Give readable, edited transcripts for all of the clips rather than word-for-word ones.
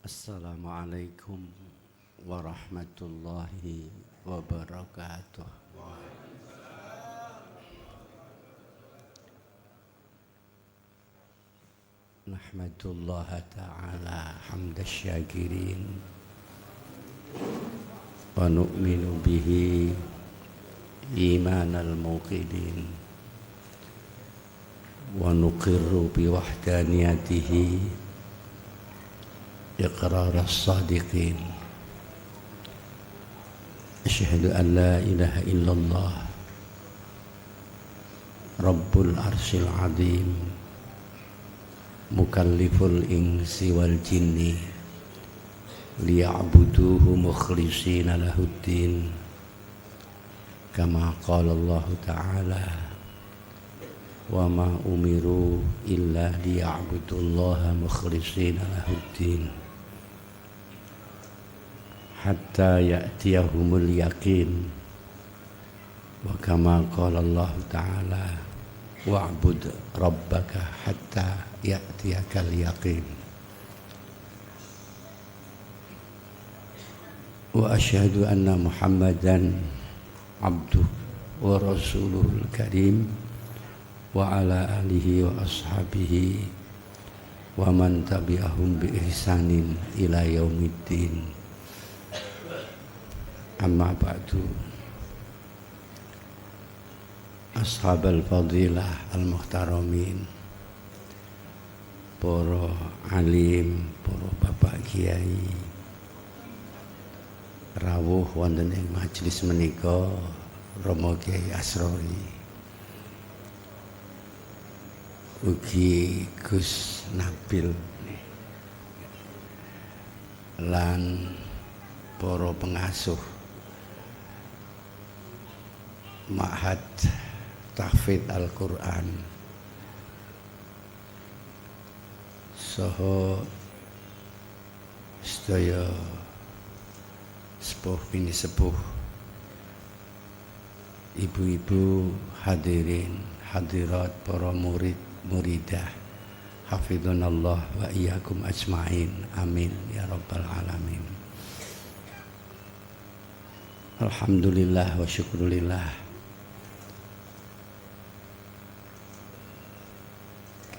Assalamualaikum warahmatullahi wabarakatuh. Nahmadullah ta'ala hamda syakirin wa nu'minu bihi imanal muqidin wa nuqirru biwahdaniyatihi iqrar as-sadiqin. Asyhadu an la ilaha illallah Rabbul arsyil azim mukalliful insi wal jinni liya'buduhu mukhlishina lahuddin kama qala Allah ta'ala wa ma umiru illa liya'budullaha mukhlishina lahuddin hatta ya'tiyahumul yaqin wa kama qala Allah ta'ala wa'bud rabbaka hatta ya'tiyakal yaqin. Wa asyhadu anna Muhammadan abduhu wa rasuluhul karim wa ala alihi wa ashabihi wa man tabi'ahum bi ihsanin ila yaumiddin. Amma ba'du. Ashabal fadilah al-muhtaramin, para alim, para bapak kiai rawuh wonten ing majelis menika, Romo Kiai Asrori ugi Gus Nabil lan para pengasuh Ma'had Tahfidz Al-Qur'an saha sedaya sepuh bini sepuh, ibu-ibu, hadirin hadirat, para murid muridah, hafizanallah wa iyyakum ajmain, amin ya rabbal alamin. Alhamdulillah wa syukrulillah,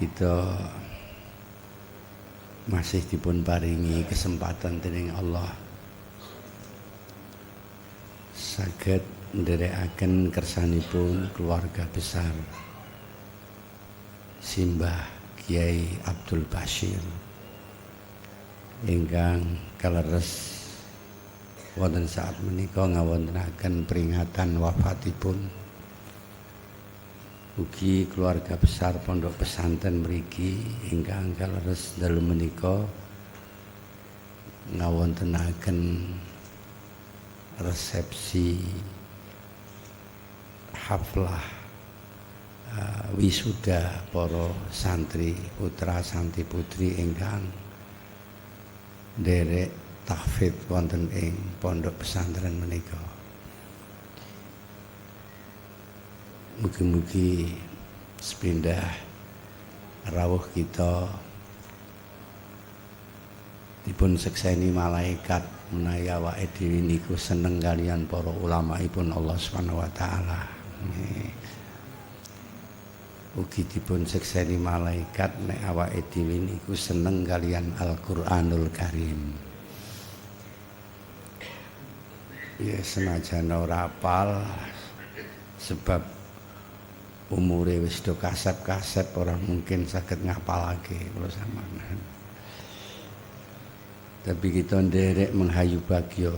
kita masih dipun paringi kesempatan dening Allah saged nderekaken kersanipun keluarga besar Simbah Kiai Abdul Bashir ingkang kaleres wonten saat menika ngawontenaken peringatan wafatipun ugi keluarga besar Pondok Pesantren mriki ingkang kaleres dalem menika ngawontenaken resepsi haflah wisuda para santri putra santri putri ingkang nderek tahfidz wonten ing Pondok Pesantren menika. Mugi-mugi sepindah rawuh kita dipun sekseni malaikat menawi awake dhewe niku seneng kaliyan para ulamaipun Allah Subhanahu wa taala. Ugi dipun sekseni malaikat nek awake dhewe niku seneng kaliyan Al-Qur'anul Karim. Ya senajan ora apal sebab umure wis do kasep-kasep ora mungkin saged ngapalake kula sampeyan. Tapi kita nderek menghayu bagya,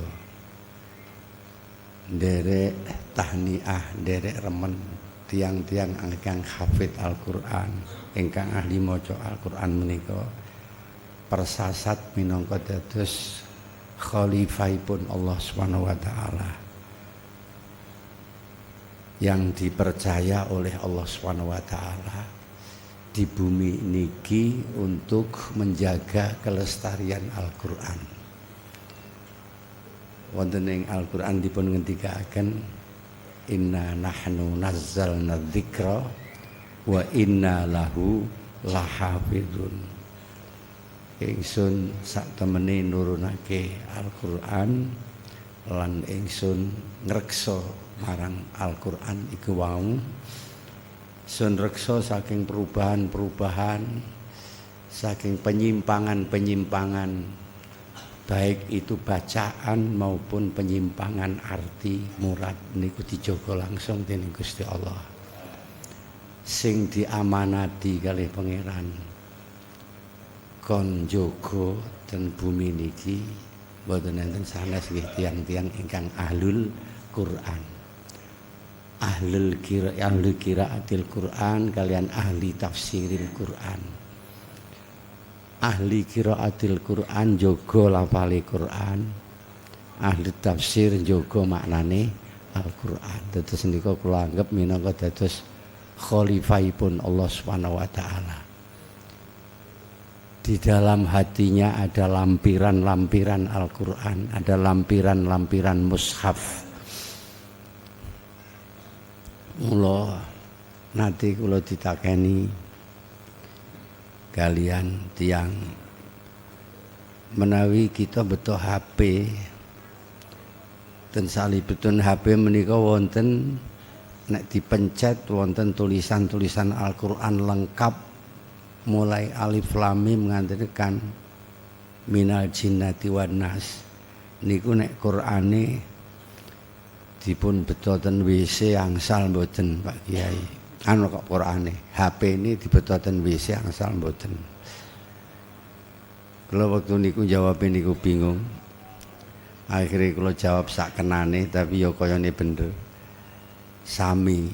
nderek tahniah, nderek remen tiang-tiang ingkang hafidz Al-Qur'an, ingkang ahli maca Al-Qur'an menika persasat minangka dados khalifahipun Allah Subhanahu wa taala yang dipercaya oleh Allah Subhanahu wa taala di bumi niki untuk menjaga kelestarian Al-Qur'an. Wonten ing Al-Qur'an dipun ngendikaken inna nahnu nazzalna dzikra wa inna lahu lahafizun. ingsun sak temene nurunake Al-Qur'an lan ingsun ngreksa marang Al-Qur'an iku wau. Sun reksa saking perubahan-perubahan, saking penyimpangan-penyimpangan, baik itu bacaan maupun penyimpangan arti murad niku dijaga langsung dening Gusti Allah. Sing diamanati kalih pangeran kon jaga ten bumi niki boten enten sanes nggih tiyang-tiyang ingkang ahlul Quran. Ahli qiraatil Quran kalian ahli tafsiril Quran. Ahli qiraatil Quran jaga lafale Quran, ahli tafsir jaga maknane Al-Qur'an. Dados nika kula anggap minangka dados khalifahipun Allah Subhanahu wa taala. Di dalam hatinya ada lampiran-lampiran Al-Qur'an, ada lampiran-lampiran mushaf. Mula nanti kula ditakeni kalian tiang menawi kita beto HP ten salibetun HP menika wonten nek dipencet wonten tulisan-tulisan Al-Qur'an lengkap mulai alif lam mim nganti tekan minal jinnati wan nas niku nek Qur'ane dipun betoten WC angsal mboten Pak Kiai. Anu kok Qur'ane, HP ini dibetoten WC angsal mboten. Kula waktu niku jawab niku bingung. Akhirnya kula jawab sak kenane tapi ya kayane bener. Sami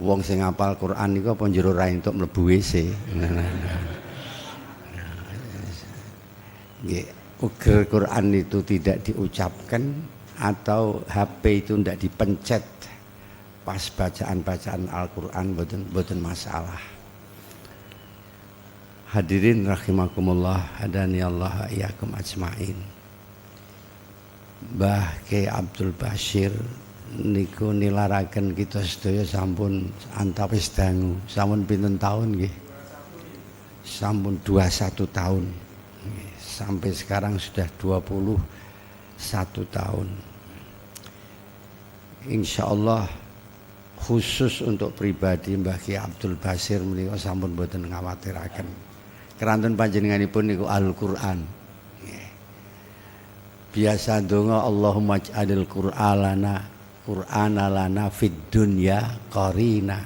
wong sing hafal Qur'an niku apa njero ra entuk mlebu WC. Nggih, uger Qur'an itu tidak diucapkan atau HP itu tidak dipencet pas bacaan-bacaan Al-Qur'an boten masalah. Hadirin rahimakumullah, hadani Allah iyyakum ajmain. Mbah Kyai Abdul Bashir niku nilaraken kita sedaya sampun antawis dangu. Sampun pinten taun nggih? Sampun 21 tahun. Sampai sekarang sudah 21 tahun. Insya Allah khusus untuk pribadi Mbah Kyai Abdul Bashir menika sampun boten ngawatiraken. Keranten panjenenganipun niku Al-Qur'an. Biasa donga Allahumma ij'alil Qur'ana lana fid dunya qarina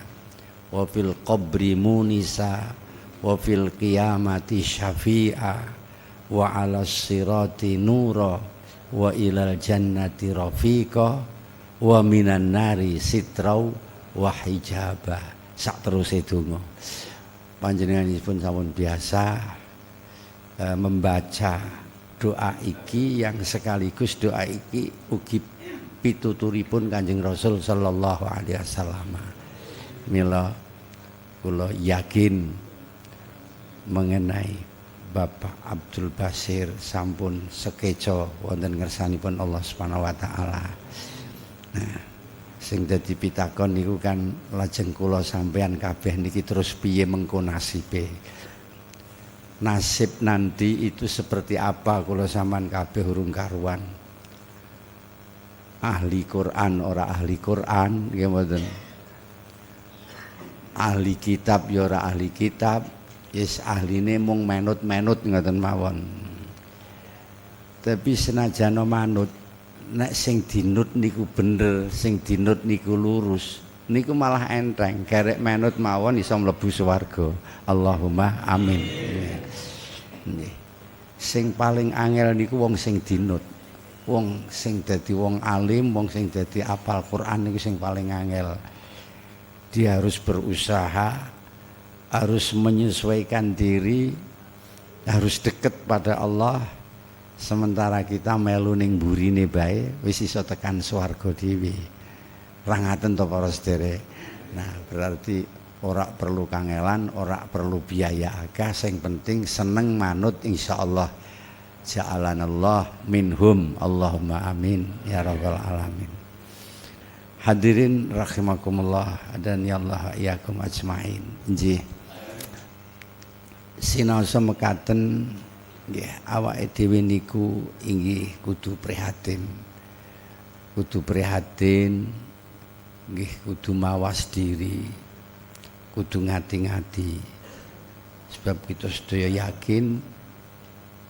wa fil qabri munisa wa fil qiyamati syafi'a wa 'alas sirati nura wa ilal jannati rafiqa wa minan nari sitrau wa hijaba. Sak teruse donga. Panjenenganipun sampun biasa membaca doa iki yang sekaligus doa iki ugi pituturipun Kanjeng Rasul sallallahu alaihi wasallam. Mila kula yakin mengenai Bapak Abdul Bashir sampun sekeca wonten ngersanipun Allah Subhanahu wa taala. Nah, sing dadi pitakon niku kan lajeng kula sampean kabeh niki terus piye mengko nasibe. Nasib nanti itu seperti apa kula sampean kabeh urung karuan. Ahli Quran ora ahli Quran nggih mboten. Ahli kitab ya ora ahli kitab. Yes ahline mung menut-menut ngoten mawon. Tapi senajan manut nek sing dinut niku bener, sing dinut niku lurus, niku malah enteng. Garek menut mawon iso mlebu swarga. Allahumma amin. Nggih. Sing paling angel niku wong sing dinut. Wong sing dadi wong alim, wong sing dadi apal Quran niku sing paling angel. Dia harus berusaha, harus menyesuaikan diri, harus dekat pada Allah. Sementara kita melu ning burine bae wis iso tekan swarga dhewe. Ra ngaten to para sedherek. Nah, berarti ora perlu kangelan, ora perlu biaya akeh, sing penting seneng manut insyaallah. Ja'alanallah minhum. Allahumma amin ya rabbal alamin. Hadirin rahimakumullah dan ya Allah iyyakum ajmain. Nggih. Sinaosa mekaten Nggih, awake dhewe niku inggih kudu prihatin. Kudu prihatin, nggih kudu mawas diri, kudu ngati-ngati. Sebab kita sedaya yakin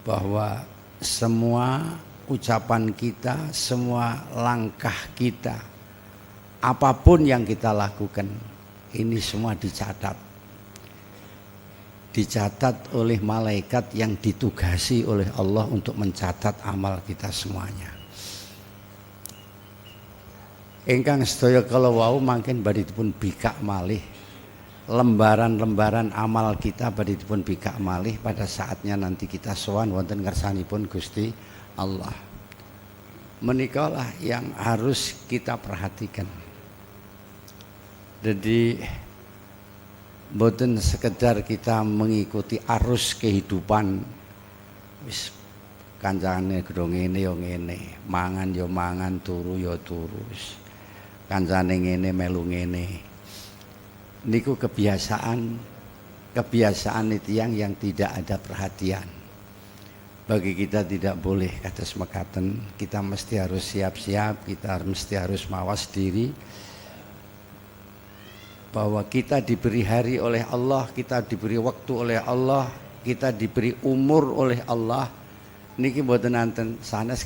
bahwa semua ucapan kita, semua langkah kita, apapun yang kita lakukan, ini semua dicatat. Dicatat oleh malaikat yang ditugasi oleh Allah untuk mencatat amal kita semuanya. Ingkang sedaya kala wau mangken badhipun bikak malih lembaran-lembaran amal kita badhipun bikak malih pada saatnya nanti kita sowan wonten ngersanipun Gusti Allah. Menikalah yang harus kita perhatikan. Jadi mboten sekedar kita mengikuti arus kehidupan wis kancane gedho ngene ya ngene, mangan ya mangan, turu ya turu. Kancane ngene melu ngene. Niku kebiasaan itu yang tidak ada perhatian. Bagi kita tidak boleh kados mekaten, kita mesti harus siap-siap, kita mesti harus mawas diri bahwa kita diberi hari oleh Allah, kita diberi waktu oleh Allah, kita diberi umur oleh Allah. Niki mboten nanten sanes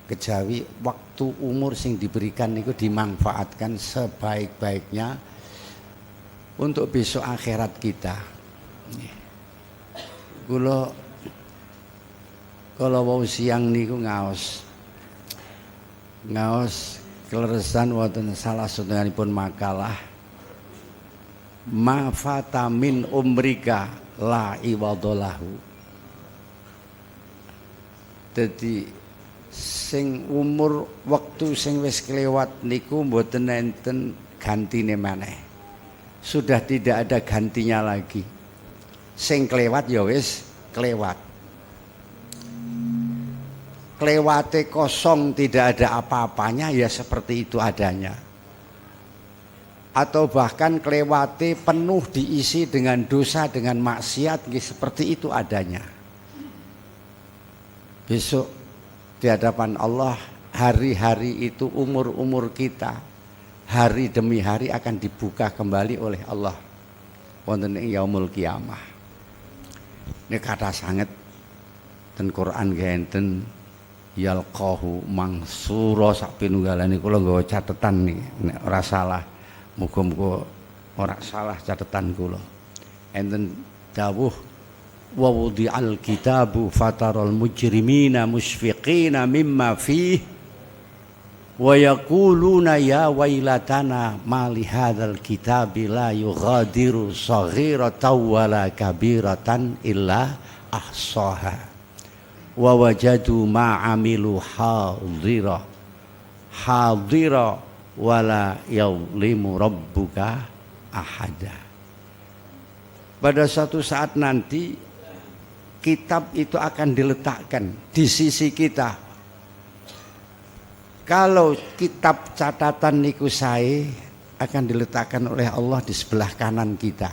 kejawi waktu umur sing diberikan niku dimanfaatkan sebaik-baiknya untuk besok akhirat kita. Kula kalau wau siang niku ngaos kleresan wonten salah satunggalipun makalah ma fata min umrika la iwadolahu. Dadi sing umur waktu sing wis kelewat niku mboten enten gantine maneh. Sudah tidak ada gantinya lagi. Sing kelewat ya wis kelewat. Kelewate kosong tidak ada apa-apanya ya seperti itu adanya. Atau bahkan kelewate penuh diisi dengan dosa, dengan maksiat, seperti itu adanya. Besok di hadapan Allah, hari-hari itu umur-umur kita, hari demi hari akan dibuka kembali oleh Allah wonten ing yaumul kiamah. Ini kata sanget ten Quran genten yalqahu mangsura sak pinunggalane kula nggawa catetan nih nek ora salah. Muga-muga ora salah catatan kula. Enten dawuh wa wudi'al kitabu fataral mujrimina musfiqina mimma fihi wa yaquluna ya wailatana ma li hadzal kitabi la yughadiru saghiratan wala kabiratan illa ahsaha wa wajadu ma amilu hadira wala yaulimu rabbuka ahada. Pada suatu saat nanti kitab itu akan diletakkan di sisi kita. Kalau kitab catatan niku sae akan diletakkan oleh Allah di sebelah kanan kita.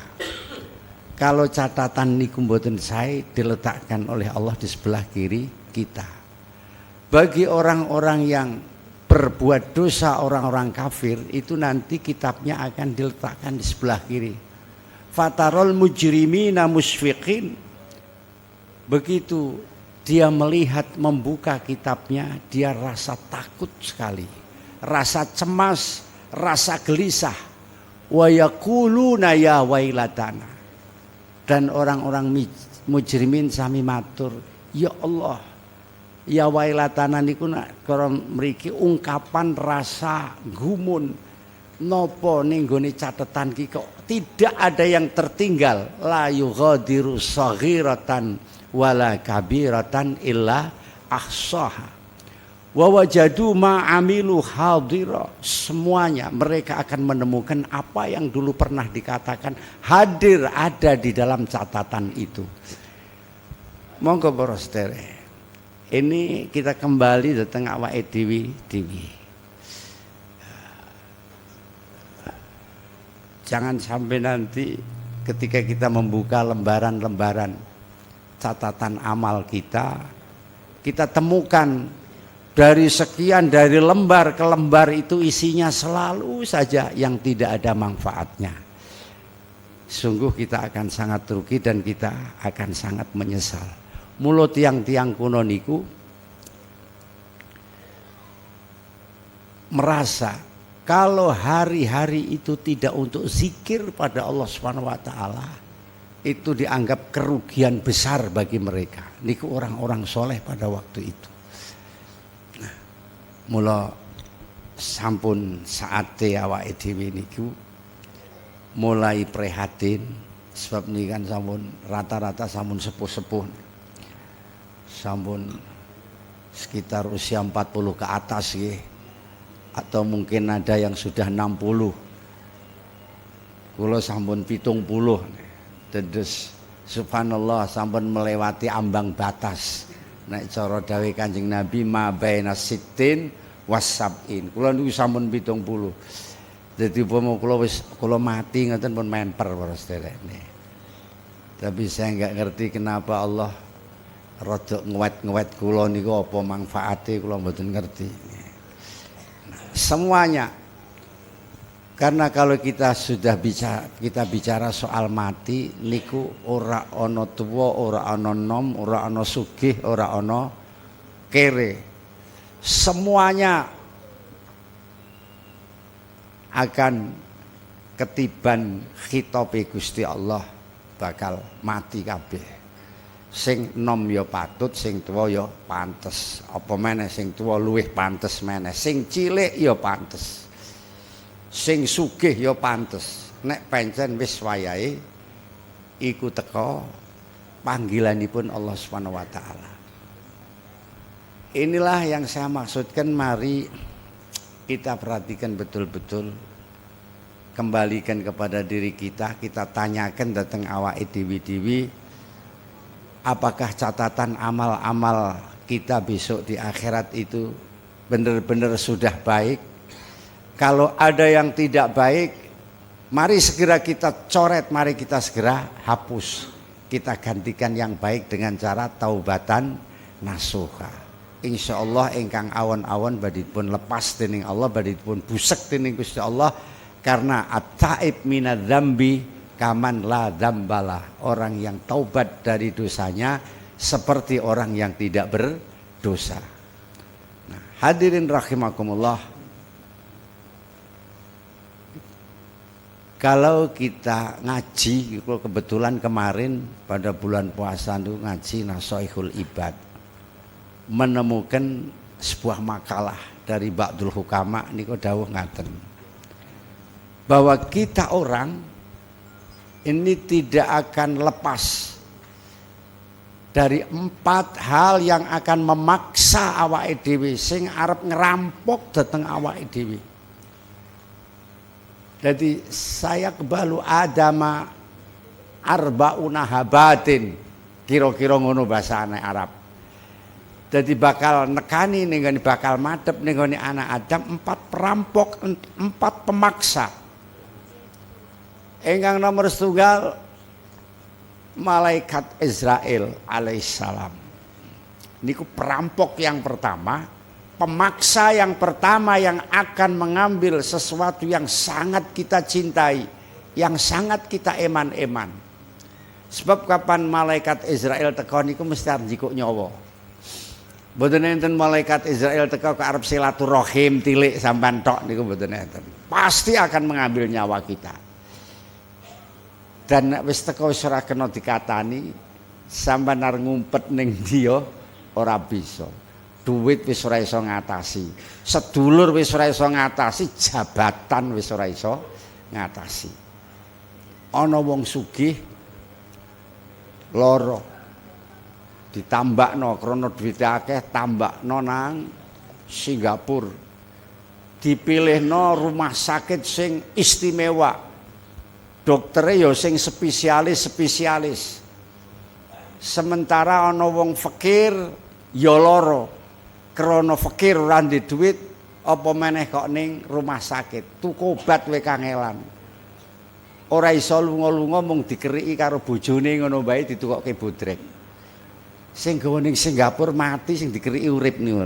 Kalau catatan niku mboten sae diletakkan oleh Allah di sebelah kiri kita. Bagi orang-orang yang berbuat dosa, orang-orang kafir itu nanti kitabnya akan diletakkan di sebelah kiri. Fatarol mujrimina musfiqin. Begitu dia melihat membuka kitabnya, dia rasa takut sekali, rasa cemas, rasa gelisah. Wa yaquluna ya wailatana. Dan orang-orang mujrimin sami matur, ya Allah, ya wailatana niku nak mriki ungkapan rasa gumun nopo ning gone catetan ki kok tidak ada yang tertinggal, la yughadiru saghiratan wala kabiratan illa ahsaha wa wajadu ma amilu hadira. Semuanya mereka akan menemukan apa yang dulu pernah dikatakan hadir ada di dalam catatan itu. Monggo para sedherek, ini kita kembali datang awake dhewe. Jangan sampai nanti ketika kita membuka lembaran-lembaran catatan amal kita temukan dari lembar ke lembar itu isinya selalu saja yang tidak ada manfaatnya. Sungguh kita akan sangat rugi dan kita akan sangat menyesal. Mulut tiang-tiang kuno niku merasa kalau hari-hari itu tidak untuk zikir pada Allah Subhanahu wa taala, itu dianggap kerugian besar bagi mereka. Niku orang-orang soleh pada waktu itu. Nah, mula sampun saate awake dhewe niku mulai prihatin sebab niki kan sampun rata-rata sampun sepuh-sepuh. Sampun sekitar usia 40 ke atas nggih. Atau mungkin ada yang sudah 60. Kula sampun 70. Terus subhanallah sampun melewati ambang batas. Nek cara dawuh Kanjeng Nabi ma baina sittin wasabin. Kula niku sampun 70. Dadi upama kula mati ngoten pun memper para sederekne. Tapi saya enggak ngerti kenapa Allah rada ngewet-ngewet kula niku apa manfaate kula mboten ngerti. Semuanya. Karena kalau kita sudah bicara soal mati niku ora ana tuwa, ora ana nom, ora ana sugih, ora ana kere. Semuanya akan ketiban khitabe Gusti Allah bakal mati kabeh. Sing nom ya patut, sing tuwa ya pantes. Apa meneh sing tuwa luwih pantes meneh. Sing cilik ya pantes. Sing sugih ya pantes. Nek pancen wis wayahe iku teka panggilanipun Allah Subhanahu wa taala. Inilah yang saya maksudkan, mari kita perhatikan betul-betul, kembalikan kepada diri kita tanyakan datang awake dhewe-dhewe, apakah catatan amal-amal kita besok di akhirat itu benar-benar sudah baik? Kalau ada yang tidak baik, mari segera kita coret, mari kita segera hapus. Kita gantikan yang baik dengan cara taubatan nasuha. Insyaallah ingkang awon-awon badipun lepas dening Allah, badipun busek dening Gusti Allah, karena at-taib minadz-dzambi kaman la dzambala. Orang yang taubat dari dosanya seperti orang yang tidak berdosa. Nah, hadirin rahimakumullah, kalau kita ngaji, kebetulan kemarin pada bulan puasa itu ngaji Nasaihul Ibad, menemukan sebuah makalah dari Ba'dul Hukama niku dawuh ngaten, bahwa kita orang ini tidak akan lepas dari 4 hal yang akan memaksa awake dhewe sing arep ngerampok dhateng awake dhewe. Jadi saya kebalu adama arbauna habatin, kira-kira ngono bahasane Arab. Jadi bakal nekani ning ngene, bakal madhep ning ngene anak Adam 4 perampok, 4 pemaksa. Ingkang nomor setunggal malaikat Israel alaihissalam. Niku perampok yang pertama, pemaksa yang pertama yang akan mengambil sesuatu yang sangat kita cintai, yang sangat kita eman-eman. Sebab kapan malaikat Israel teko niku mesti arep njikuk nyawa. Mboten enten malaikat Israel teko ke arep silaturahim tilik sampean tok niku mboten enten. Pasti akan mengambil nyawa kita. Dan nek wis teko wis ora kena dikatani, sampean arep ngumpet ning dia ora bisa. Duit wis ora iso ngatasi, sedulur wis ora iso ngatasi, jabatan wis ora iso ngatasi. Ana wong sugih lara ditambakno krana duwite akeh, tambakno nang Singapura. Dipilihno rumah sakit sing istimewa. Doktere ya sing spesialis. Sementara ana wong fakir ya lara. Krana fakir ora ndek duit, apa meneh kok ning rumah sakit tuku obat wae kangelan. Ora iso lunga-lunga mung dikeriki karo bojone ngono bae ditukokke bodrek. Sing gawa ning Singapura mati, sing dikeriki urip niku.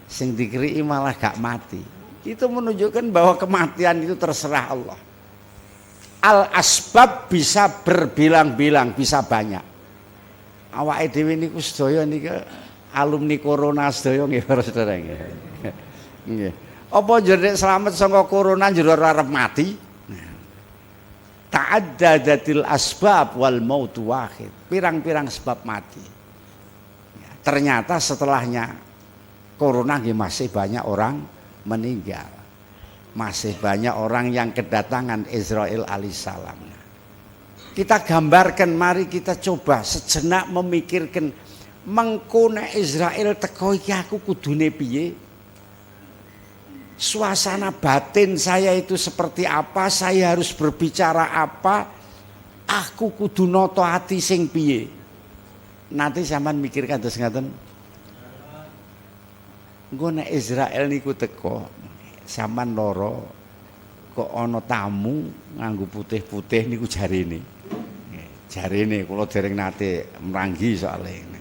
Sing dikeriki malah gak mati. Itu menunjukkan bahwa kematian itu terserah Allah. Al asbab bisa berbilang-bilang, bisa banyak. Awake dhewe niku sedaya niku alumni corona sedaya nggih para sedherek nggih. Nggih. Apa jeneng slamet saka corona njero arep mati? Ta'addadatil asbab wal maut wahid. Pirang-pirang sebab mati. Ya, ternyata setelahnya corona masih banyak orang meninggal. Masih banyak orang yang kedatangan Israel alaihissalam. Kita gambarkan, mari kita coba sejenak memikirkan mengko nek Israel teko iki aku kudune piye? Suasana batin saya itu seperti apa, saya harus berbicara apa, aku kudu noto ati sing piye. Nanti sampean mikirkan terus ngaten. Engko nek Israel niku teko, sampean loro kok ana tamu nganggo putih-putih niku jarene. Jarene kula dereng nate mranggi soalnya.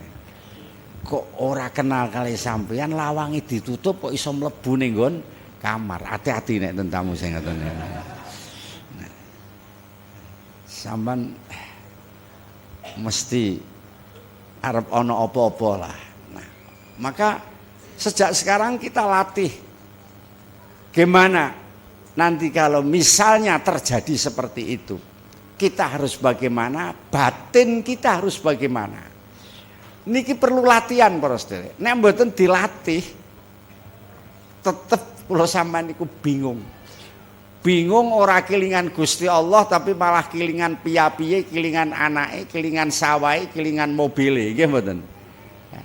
Kok ora kenal kali sampean, lawange ditutup kok iso mlebu ning nggon kamar. Hati-hati nek tentamu sing ngoten. Sampean mesti arep ana apa-apa lah. Nah, maka sejak sekarang kita latih gimana nanti kalau misalnya terjadi seperti itu. Kita harus bagaimana, batin kita harus bagaimana. Niki perlu latihan para sedherek. Nek mboten dilatih tetep kula sampean niku bingung. Bingung ora kelingan Gusti Allah tapi malah kelingan piye-piye, kelingan anake, kelingan sawahe, kelingan mobile, nggih mboten.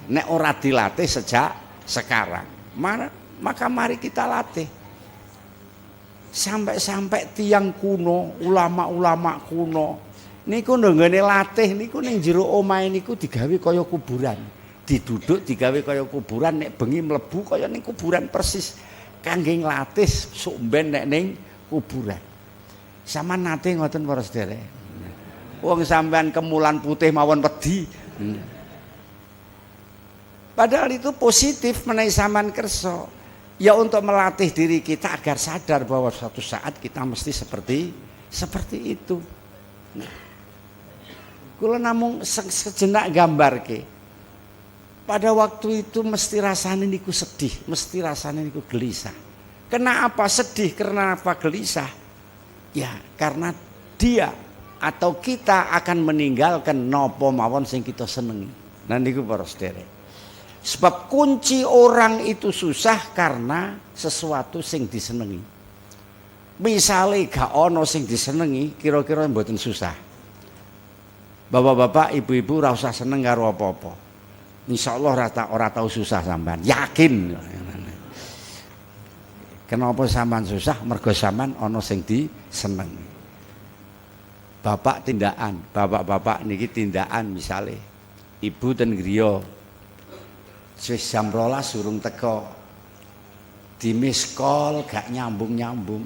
Nek ora dilatih sejak sekarang. Maka mari kita latih. Sampai tiang kuno, ulama-ulama kuno niku nggone latih niku ning jero omahe niku digawe kaya kuburan. Diduduk digawe kaya kuburan, nek bengi mlebu kaya ning kuburan persis. Kangge nglatih sok ben nek ning kuburan. Sama nate ngoten para sedherek. Wong sampean kemulan putih mawon wedi. Padahal itu positif menawi sampean kersa. Ya untuk melatih diri kita agar sadar bahwa suatu saat kita mesti seperti itu. Nah, kula namung sejenak gambarke. Pada waktu itu mesti rasane niku sedih, mesti rasane niku gelisah. Kenapa sedih? Karena apa gelisah? Ya, karena dia atau kita akan meninggalkan napa mawon sing kita senengi. Nah niku para sedherek. Sebab kunci orang itu susah karena sesuatu sing disenengi. Misale gak ono sing disenengi, kira-kira mboten susah. Bapak-bapak, ibu-ibu ora usah seneng karo apa-apa. Insyaallah ora tau susah sampean, yakin. Kenapa sampean susah? Mergo sampean ono sing disenengi. Bapak tindakan, bapak-bapak niki tindakan misale ibu ten griya wis jam 12 urung teko. Di miss call gak nyambung-nyambung.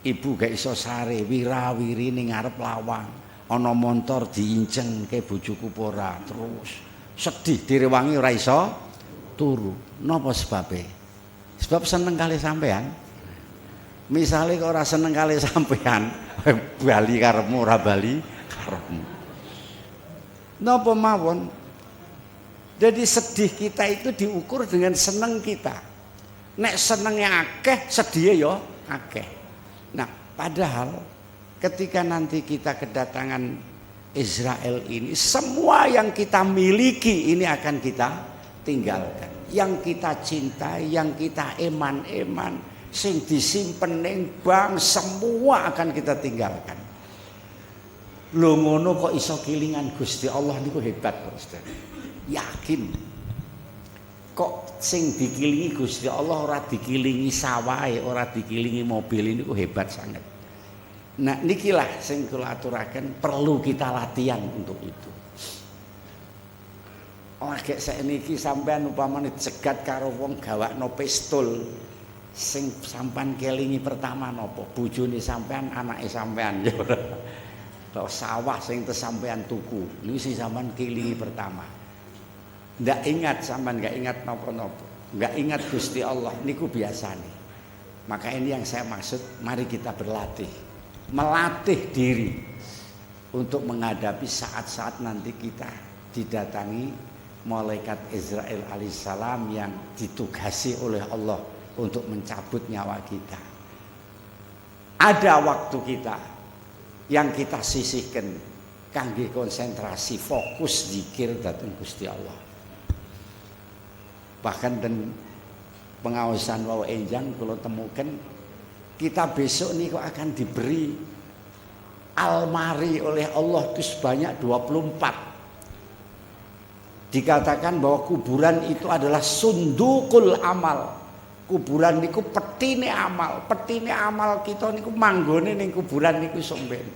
Ibu gak iso sare, wira-wiri ning ngarep lawang. Ana montor diinceng ke bojoku ora, terus sedih direwangi ora iso turu. Napa sebabe? Sebab seneng kali sampean. Misale kok ora seneng kali sampean, bali karepmu ora bali karepmu. Napa mawon? Jadi sedih kita itu diukur dengan seneng kita. Nek senengnya akeh, sedihnya ya akeh. Nah, padahal ketika nanti kita kedatangan Israel ini, semua yang kita miliki ini akan kita tinggalkan. Yang kita cintai, yang kita eman-eman, sing disimpen ning bank, semua akan kita tinggalkan. Lho ngono kok iso kelingan Gusti Allah niku hebat, Saudara. Yakin kok sing dikilingi Gusti Allah ora dikilingi sawahe, ora dikilingi mobil ini kok hebat sangat. Nah nikilah sing kula aturaken perlu kita latihan untuk itu. Ora gek sakniki sampean upamane cegat karo wong gawakno pistol, sing sampean kelingi pertama napa? Bojone sampean, anake sampean ya ora. Kalau sawah sing sampean tuku, niku sing sampean kilingi pertama. Ndak ingat sampean, nggak ingat napa-napa. Nggak ingat Gusti Allah niku biasa nih. Maka ini yang saya maksud, mari kita berlatih. Melatih diri untuk menghadapi saat-saat nanti kita didatangi malaikat Israil alaihissalam yang ditugasi oleh Allah untuk mencabut nyawa kita. Ada waktu kita yang kita sisihkan kangge konsentrasi fokus zikir dhateng Gusti Allah. Bahkan dan pengawasan wau enjang kalau temukan kita besok nih kok akan diberi almari oleh Allah itu sebanyak 24. Dikatakan bahwa kuburan itu adalah sundukul amal. Kuburan niku petine amal kita niku manggone ning kuburan niku somben.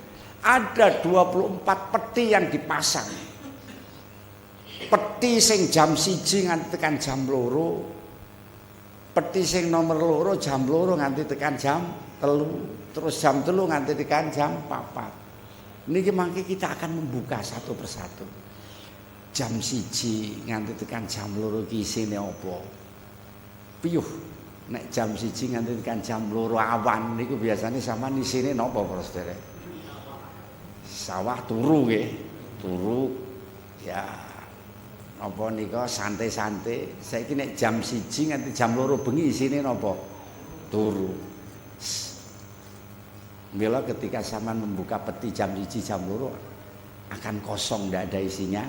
Ada 24 peti yang dipasang. Peti sing jam 1 nganti tekan jam 2. Peti sing nomor 2 jam 2 nganti tekan jam 3. Terus jam 3 nganti tekan jam 4. Niki mangke kita akan membuka satu persatu. Jam 1 nganti tekan jam 2 ki isine apa? Piyuh. Nek jam 1 nganti tekan jam 2 awan niku biasanya sama isine napa para sedherek? Sawah turu nggih. Turu ya apa nika santai-santai. Saiki nek jam 1 nganti jam 2 bengi isine napa? Turu. Mila ketika sampean membuka peti jam 1 jam 2 akan kosong, ndak ada isinya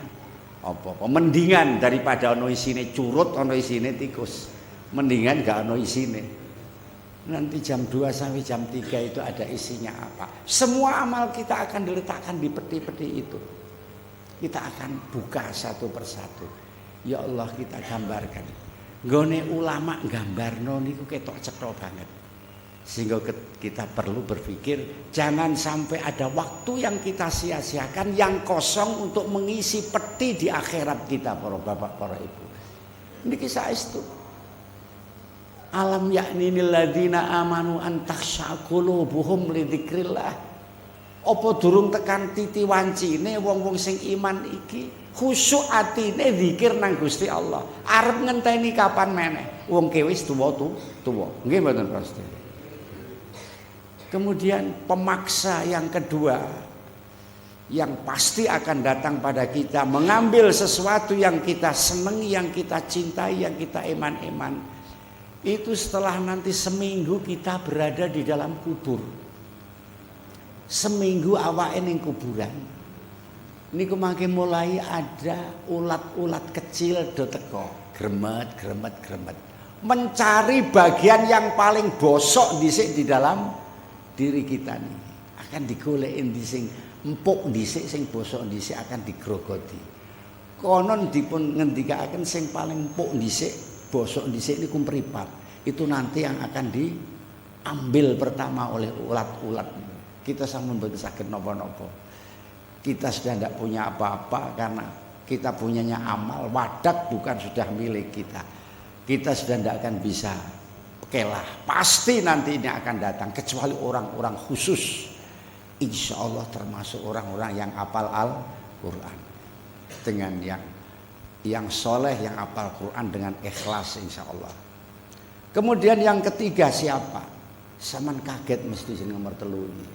apa-apa. Mendingan daripada ono isine curut, ono isine tikus. Mendingan gak ono isine. Nanti jam 2 sampai jam 3 itu ada isinya apa. Semua amal kita akan diletakkan di peti-peti itu. Kita akan buka satu persatu. Ya Allah, kita gambarkan. Nggone ulama gambarno niku ketok cetha banget. Sehingga kita perlu berpikir jangan sampai ada waktu yang kita sia-siakan yang kosong untuk mengisi peti di akhirat kita, para bapak, para ibu. Ini kisah itu. Alam yakninil ladzina amanu an takhsha qulubuhum li dzikrillah. Apa durung tekan titi wancine wong-wong sing iman iki khusyuk atine zikir nang Gusti Allah. Arep ngenteni kapan meneh? Wong ke wis tuwa. Nggih mboten pasti. Kemudian pemaksa yang kedua yang pasti akan datang pada kita mengambil sesuatu yang kita senangi, yang kita cintai, yang kita eman-eman. Itu setelah nanti seminggu kita berada di dalam kubur. Seminggu awake ning kuburan. Niku mangke mulai ada ulat-ulat kecil do teko, gremet. Mencari bagian yang paling bosok dhisik di dalam diri kita nih. Akan digoleki di sing empuk dhisik, sing bosok dhisik akan digrogoti. Konon dipun ngendikaken sing paling empuk dhisik, bosok dhisik niku mripat. Itu nanti yang akan diambil pertama oleh ulat-ulat. Kita sampun mboten saged napa-napa. Kita sudah tidak punya apa-apa karena kita punyanya amal. Wadak bukan sudah milik kita. Kita sudah tidak akan bisa kelah. Pasti nanti ini akan datang kecuali orang-orang khusus. Insya Allah termasuk orang-orang yang hafal Al-Quran. Dengan yang soleh, yang hafal Quran dengan ikhlas insya Allah. Kemudian yang ketiga siapa? Saman kaget mesti sing nomor 3 ini.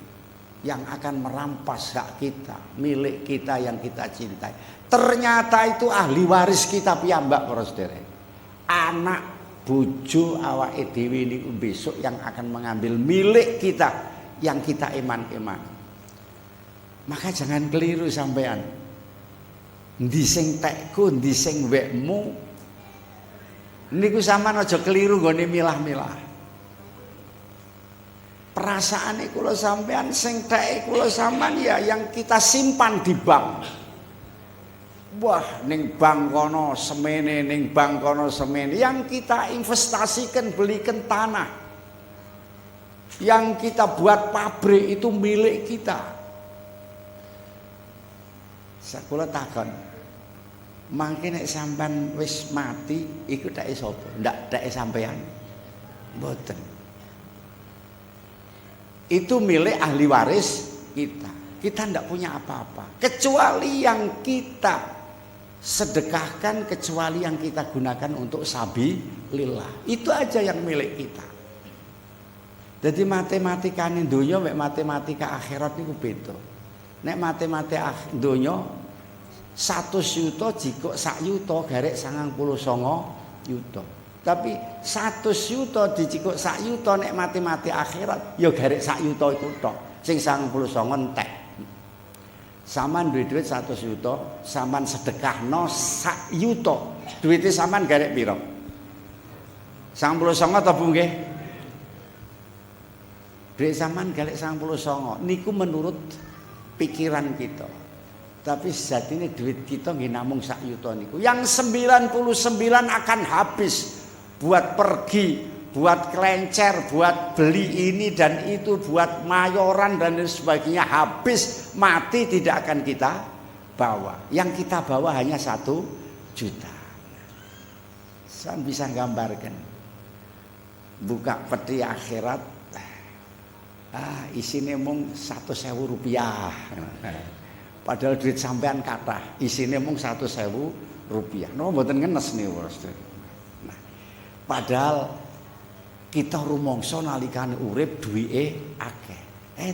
Yang akan merampas hak kita, milik kita yang kita cintai. Ternyata itu ahli waris kita piyambak para sedherek. Anak bojo awake dhewe niku besok yang akan mengambil milik kita yang kita eman-eman. Maka jangan keliru sampean. Ndi sing tekku, ndi sing wekmu. Niku sampean aja keliru nggone milah-milah. Perasaane kula sampean sing teke kula sampean ya yang kita simpan di bank. Wah, ning bank kono semene, ning bank kono semene. Yang kita investasikan, belikan tanah. Yang kita buat pabrik itu milik kita. Sakula takon. Mangke nek sampean wis mati, iku teke sapa? Ndak teke sampean. Mboten. Itu milik ahli waris kita. Kita tidak punya apa-apa kecuali yang kita sedekahkan, kecuali yang kita gunakan untuk sabilillah. Itu aja yang milik kita. Jadi matematika ini dunia mek matematika akhirat niku beda. Nek matematika dunia 100 yuta jika 1 yuta garek 99 yuta. Tapi 100 yuta dijikuk 1 yuta nek matematika akhirat ya garek 1 yuta iku tok. Sing 99 entek. Saman duit 100 yuta, saman sedekahno 1 yuta. Duite saman garek piro? 99 ta Bu nggih? Duit saman garek 99 niku menurut pikiran kita. Tapi sejatinya duit kita nggih namung 1 yuta niku. Yang 99 akan habis buat pergi, buat kelencer, buat beli ini dan itu, buat mayoran dan sebagainya, habis, mati tidak akan kita bawa. Yang kita bawa hanya 1 juta. Saya bisa gambarkan. Buka peti akhirat, isinya mung 100.000 rupiah. Padahal duit sampean kathah, isinya mung 100.000 rupiah. No, mboten ngenes nih, nah, padahal kita rumangsa nalikane urip duwike akeh.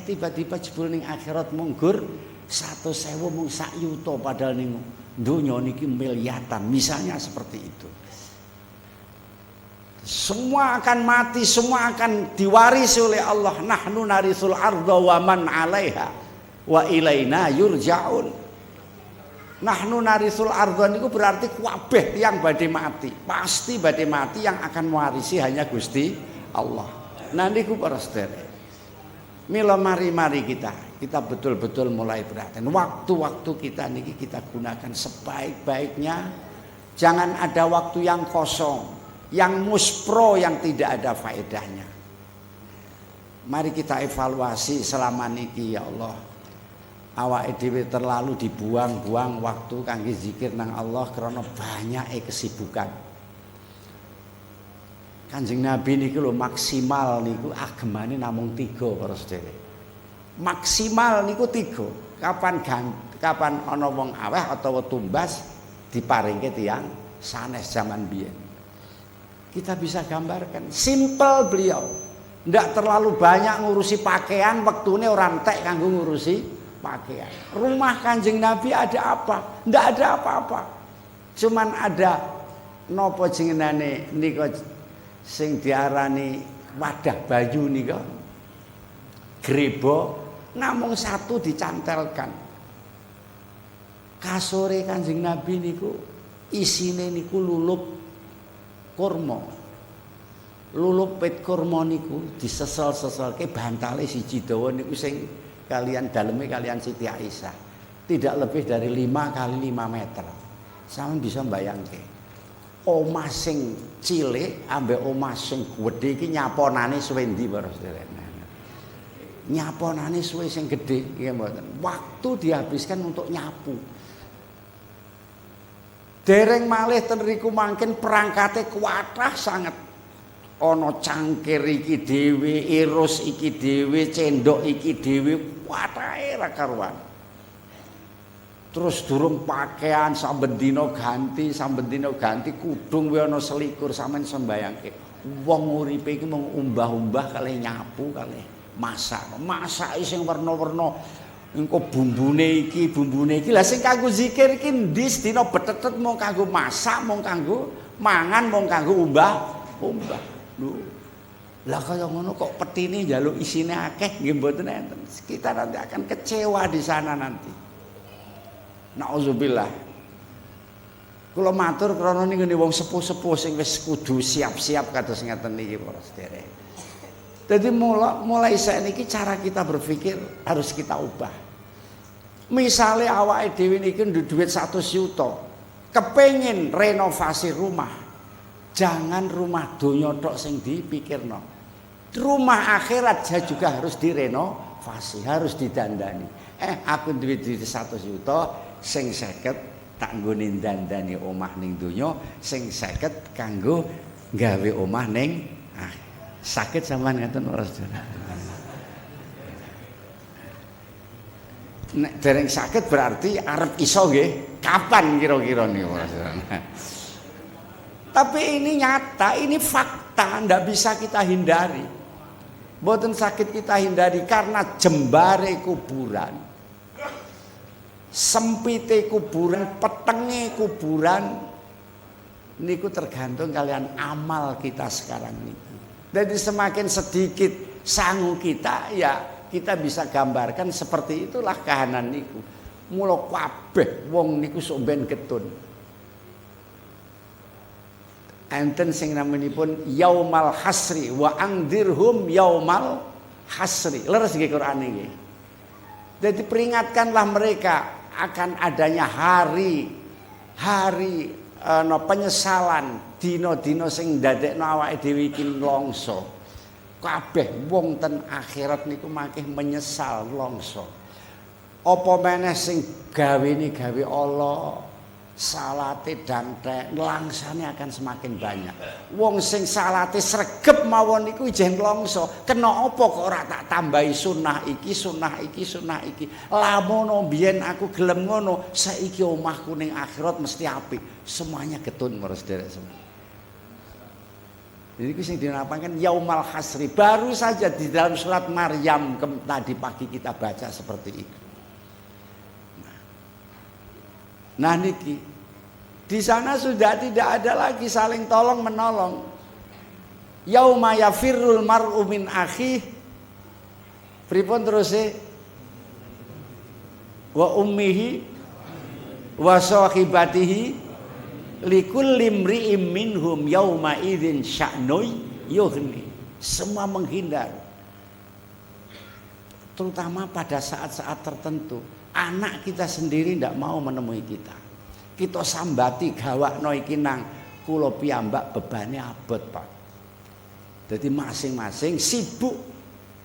Tiba-tiba jebul ning akhirat munggur 100.000 mung 1 yuta padahal ning donya niki miliatan. Misalnya seperti itu. Semua akan mati, semua akan diwarisi oleh Allah. Nahnu narisul arda wa man 'alaiha wa ilaina yurja'un. Nahnu narisul arda niku berarti kabeh tiyang badhe mati. Pasti badhe mati, yang akan mewarisi hanya Gusti Allah. Nah niku para sedherek. Mila mari kita betul-betul mulai perhatian. Waktu-waktu kita niki kita gunakan sebaik-baiknya. Jangan ada waktu yang kosong, yang muspro, yang tidak ada faedahnya. Mari kita evaluasi selama niki ya Allah. Awake dhewe terlalu dibuang-buang waktu kangge zikir nang Allah karena banyake kesibukan. Kanjeng Nabi niku lho maksimal niku agemane namung 3 para sedherek. Maksimal niku 3. Kapan ana wong aweh utawa tumbas diparingke tiyang sanes zaman biyen. Kita bisa gambarkan simple beliau. Ndak terlalu banyak ngurusi pakaian, wektune ora entek kanggo ngurusi pakaian. Rumah Kanjeng Nabi ada apa? Ndak ada apa-apa. Cuman ada napa jenengane nika sing diarani wadah bayu nika. Grebo namung 1 dicantelkan. Kasore Kanjeng Nabi niku isine niku lulup kurma. Lulup pit kurma niku disesel-seselke bantale siji dawa niku sing kalian daleme kalian Siti Aisyah tidak lebih dari 5 kali 5 meter. Sampeyan bisa mbayangke omah sing cilik ambek omah sing gedhe iki nyaponane suwe ndi para sedherek. Nyaponane suwe sing gedhe nggih mboten. Waktu dihabiskan untuk nyapu. Dereng malih ten riku mangken perangkate kuatah sangat. Ana cangkir iki dhewe, irus iki dhewe, cendhok iki dhewe, kuatahe ra karuan. Terus durung pakaian samben dina ganti kudung wae ana selikur sampean sembayangke. Wong uripe iki mung umbah-umbah kalih nyapu kalih masak. Masake sing werna-werna engko bumbune iki. Lah sing kanggo zikir iki ndi sedina betetet mung kanggo masak, mung kanggo mangan, mung kanggo umbah. Lho. Lah kaya ngono kok petine njaluk isine akeh nggih mboten enten. Kita nanti akan kecewa di sana nanti. Nauzubillah. Kula matur krana niku wong sepuh-sepuh sing wis kudu siap-siap kados ngeten niki para sedherek. Dadi mulai saiki cara kita berpikir harus kita ubah. Misale awake dhewe niki duit 100 juta, kepengin renovasi rumah. Jangan rumah donya tok sing dipikirno. Rumah akhirat juga harus direnovasi, harus didandani. Aku duwe 100 juta, sing 50 tak nggone dandani omah ning donya, sing 50 kanggo gawe omah ning sakit sampean ngaten ora sedaya. Nek dereng sakit berarti arep iso nggih. Kapan kira-kira niku? Tapi ini nyata, ini fakta, ndak bisa kita hindari. Mboten sakit kita hindari karena jembare kuburan, sempite kuburan, petenge kuburan niku tergantung kalian amal kita sekarang niku. Jadi semakin sedikit sangu kita, ya kita bisa gambarkan seperti itulah kahanan niku. Mula kabeh wong niku sok ben getun. Enten sing namanipun yaumal hasri wa angdirhum yaumal hasri. Leres nggih Quran iki. Jadi peringatkanlah mereka akan adanya hari penyesalan, dina-dina sing ndadekno awake dhewe iki longso. Kabeh wong ten akhirat niku makih menyesal longso. Apa meneh sing gawene gawe Allah, salate dantek, langsane akan semakin banyak. Wong sing salate sregep mawon niku ijen longso. Kena apa kok ora tak tambahi sunah iki, sunah iki, sunah iki. Lamono biyen aku gelem ngono, saiki omahku ning akhirat mesti apik. Semuanya getun terus derek semua. Jadi sing dinapakan yaumal hasri. Baru saja di dalam surat Maryam tadi pagi kita baca seperti itu. Nah niki di sana sudah tidak ada lagi saling tolong menolong. Yauma yafirrul mar'u min akhi. Pripun terus wa ummihi wa sahibatihi likulli imri'im minhum yauma idzin sya'nui yughni. Semua menghindar. Terutama pada saat-saat tertentu. Anak kita sendiri tidak mau menemui kita. Kita sambati gawakno iki nang kula piyambak bebane abot, Pak. Jadi masing-masing sibuk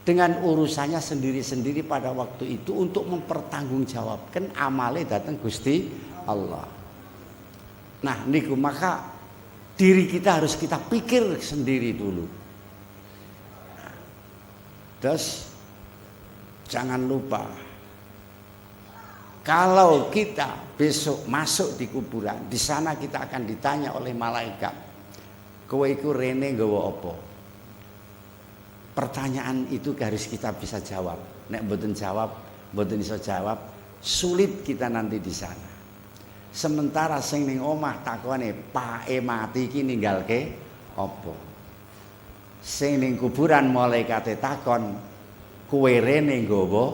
dengan urusannya sendiri-sendiri pada waktu itu untuk mempertanggungjawabkan amale datang Gusti Allah. Nah, niku maka diri kita harus kita pikir sendiri dulu. Terus jangan lupa kalau kita besok masuk di kuburan, di sana kita akan ditanya oleh malaikat, kowe iku rene nggawa apa? Pertanyaan itu harus kita bisa jawab. Nek mboten jawab, mboten iso jawab, sulit kita nanti di sana. Sementara sing ning omah takone, "Pake mati iki ninggalke apa?" Sing ning kuburan malaikate takon, "Kowe rene nggawa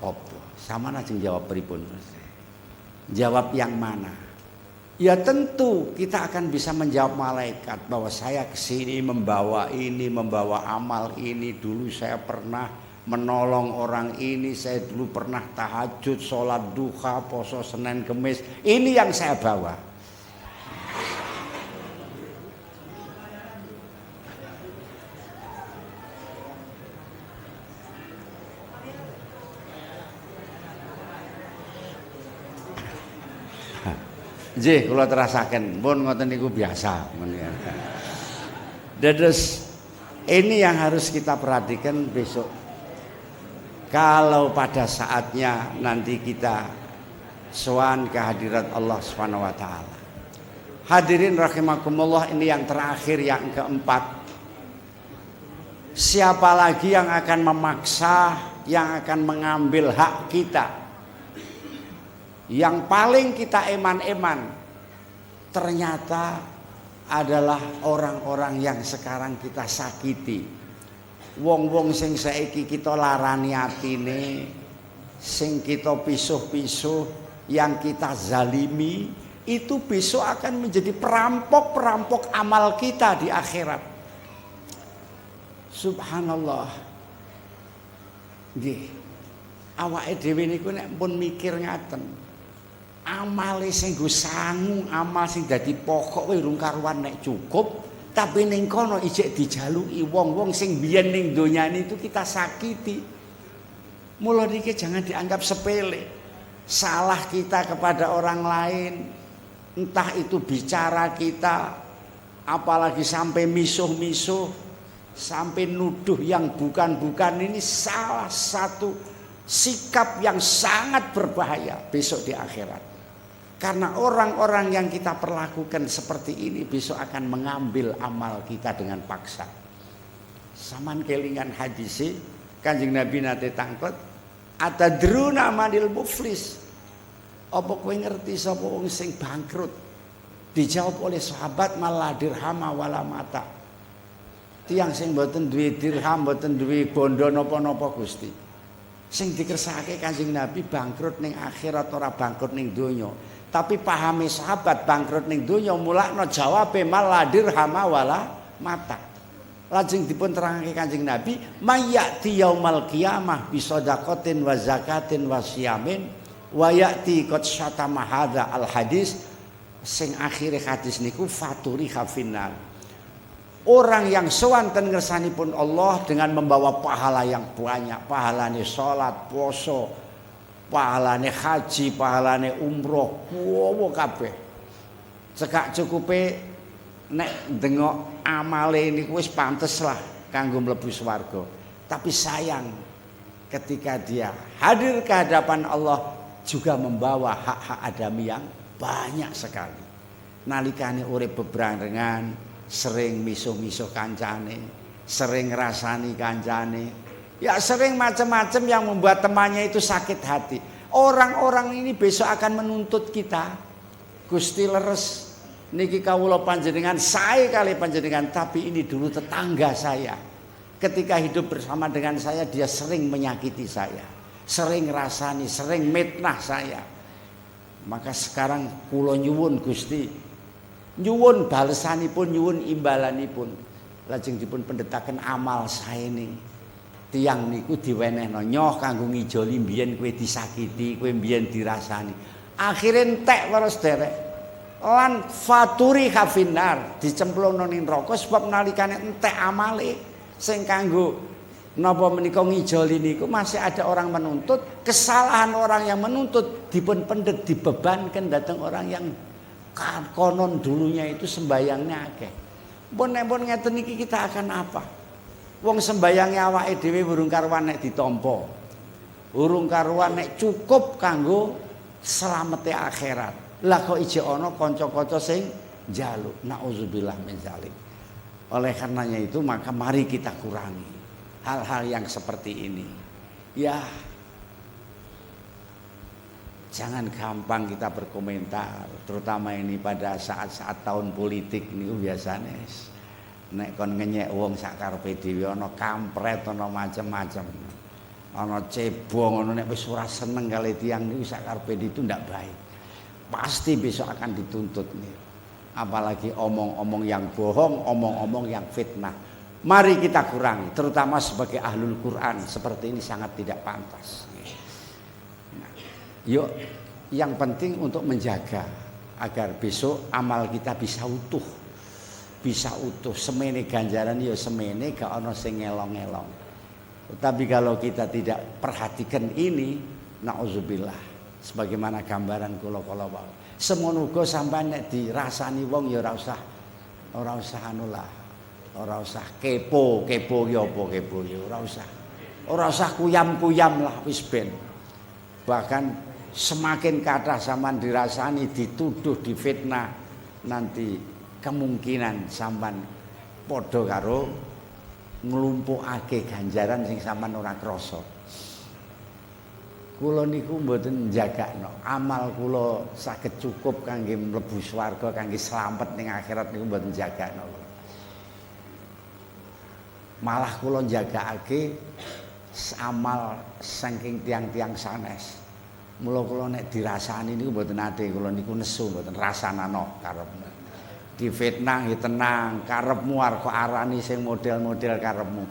apa?" Sama najeng jawab pripun? Jawab yang mana? Ya tentu kita akan bisa menjawab malaikat bahwa saya kesini membawa ini, membawa amal ini. Dulu saya pernah menolong orang ini, saya dulu pernah tahajud, sholat duha, poso Senin Kemis. Ini yang saya bawa. Nggih, kula terasaken, pun ngoten niku biasa. Terus ini yang harus kita perhatikan besok. Kalau pada saatnya nanti kita sowan ke hadirat Allah Subhanahu wa taala. Hadirin rahimakumullah, ini yang terakhir, yang keempat. Siapa lagi yang akan memaksa, yang akan mengambil hak kita? Yang paling kita eman-eman ternyata adalah orang-orang yang sekarang kita sakiti. Wong-wong sing saiki kita larani atine, sing kita pisuh-pisuh, yang kita zalimi, itu besok akan menjadi perampok-perampok amal kita di akhirat. Subhanallah. Nggih. Awake dhewe niku nek pun mikir ngaten. Amale sing nggo sangu, amal sing dadi pokok kowe urung karuan nek cukup, tapi ning kono ijek dijaluki wong-wong sing biyen ning donyane itu kita sakiti. Mula niki jangan dianggap sepele. Salah kita kepada orang lain, entah itu bicara kita, apalagi sampai misuh-misuh, sampai nuduh yang bukan-bukan, ini salah satu sikap yang sangat berbahaya besok di akhirat. Karena orang-orang yang kita perlakukan seperti ini besok akan mengambil amal kita dengan paksa. Saman kelingan hadis Kanjeng Nabi nate tangklet, atadruna manil muflis. Apa kowe ngerti sapa wong sing bangkrut? Dijawab oleh sahabat, malah dirhama wala mata. Tiang sing mboten duwe dirham, mboten duwe bondo napa-napa Gusti. Sing dikersakake Kanjeng Nabi bangkrut ning akhirat ora bangkrut ning donya. Tapi pahami sahabat bangkrut ning donya mulakno jawabe malah dirhama wala mata. Lajeng dipun terangake Kanjeng Nabi, mayyati yaumal qiyamah bi shadaqatin wa zakatin wa siyamin wa ya'ti qad syatama hadza al hadis. Sing akhire hadis niku faturi khafinnar. Orang yang sowan ten ngersanipun Allah dengan membawa pahala yang banyak, pahalane salat, puasa, pahalane haji, pahalane umroh, kuwo kabeh. Cekak cukupe nek ndengok amale niku wis pantes lah kanggo mlebu swarga. Tapi sayang ketika dia hadir ke hadapan Allah juga membawa hak-hak adami yang banyak sekali. Nalikane urip bebarengan, sering misuh-misuh kancane, sering ngrasani kancane. Ya sering macam-macam yang membuat temannya itu sakit hati. Orang-orang ini besok akan menuntut kita. Gusti leres niki kawula panjenengan sae kali panjenengan, tapi ini dulu tetangga saya. Ketika hidup bersama dengan saya dia sering menyakiti saya, sering rasani, sering mitnah saya. Maka sekarang kula nyuwun Gusti, nyuwun balesanipun, nyuwun imbalanipun. Lajeng dipun pendhetaken amal sae ning tiang niku diwenehno nyoh kanggo ngijoli mbiyen kowe disakiti, kowe mbiyen dirasani. Akhire entek para sederek. Lan faturi khafinar dicemplungno ning neraka sebab nalikane entek amale sing kanggo napa menika ngijoli niku masih ada orang menuntut, kesalahan orang yang menuntut dipun pendet dibebankan datang orang yang konon dulunya itu sembayangnya akeh. Pun ngeten iki kita akan apa? Wong sembayange awake dhewe urung karuan nek ditampa. Urung karuan nek cukup kanggo slamete akhirat. Lah kok ijek ana kanca-kanca sing njaluk. Nauzubillah min zalik. Oleh karenanya itu maka mari kita kurangi hal-hal yang seperti ini. Ya. Jangan gampang kita berkomentar, terutama ini pada saat-saat tahun politik niku biasane. Nek kon ngenyek wong sak karepe dhewe ana kampret ana macam-macam. Ana cebong ana nek wis ora seneng kali tiyang niku sak karepe itu ndak baik. Pasti besok akan dituntut nih. Apalagi omong-omong yang bohong, omong-omong yang fitnah. Mari kita kurangi, terutama sebagai ahlul Quran seperti ini sangat tidak pantas. Yuk, yang penting untuk menjaga agar besok amal kita bisa utuh. Bisa utuh, semene ganjaran ya semene, gak ono sing ngelong-ngelong. Tapi kalau kita tidak perhatikan ini, nauzubillah, sebagaimana gambaran kula wau. Semono uga sampean nek dirasani wong ya ora usah anu lah. Ora usah kepo ya apa kepo ya ora usah. Ora usah kuyam-kuyam lah wis ben. Bahkan semakin kathah sampean dirasani, dituduh, difitnah, nanti kemungkinan sampean padha karo nglumpukake ganjaran sing sampean ora krasa. Kula niku mboten njagakno amal kula saged cukup kangge mlebu swarga, kangge slamet ning akhirat niku mboten njagakno. Malah kula njagakake amal saking tiang-tiang sanes. Mula kula nek dirasani niku mboten ate, kula niku nesu mboten rasanano karepmu. Difitnah ya tenang, karepmu arep arani sing model-model karepmu.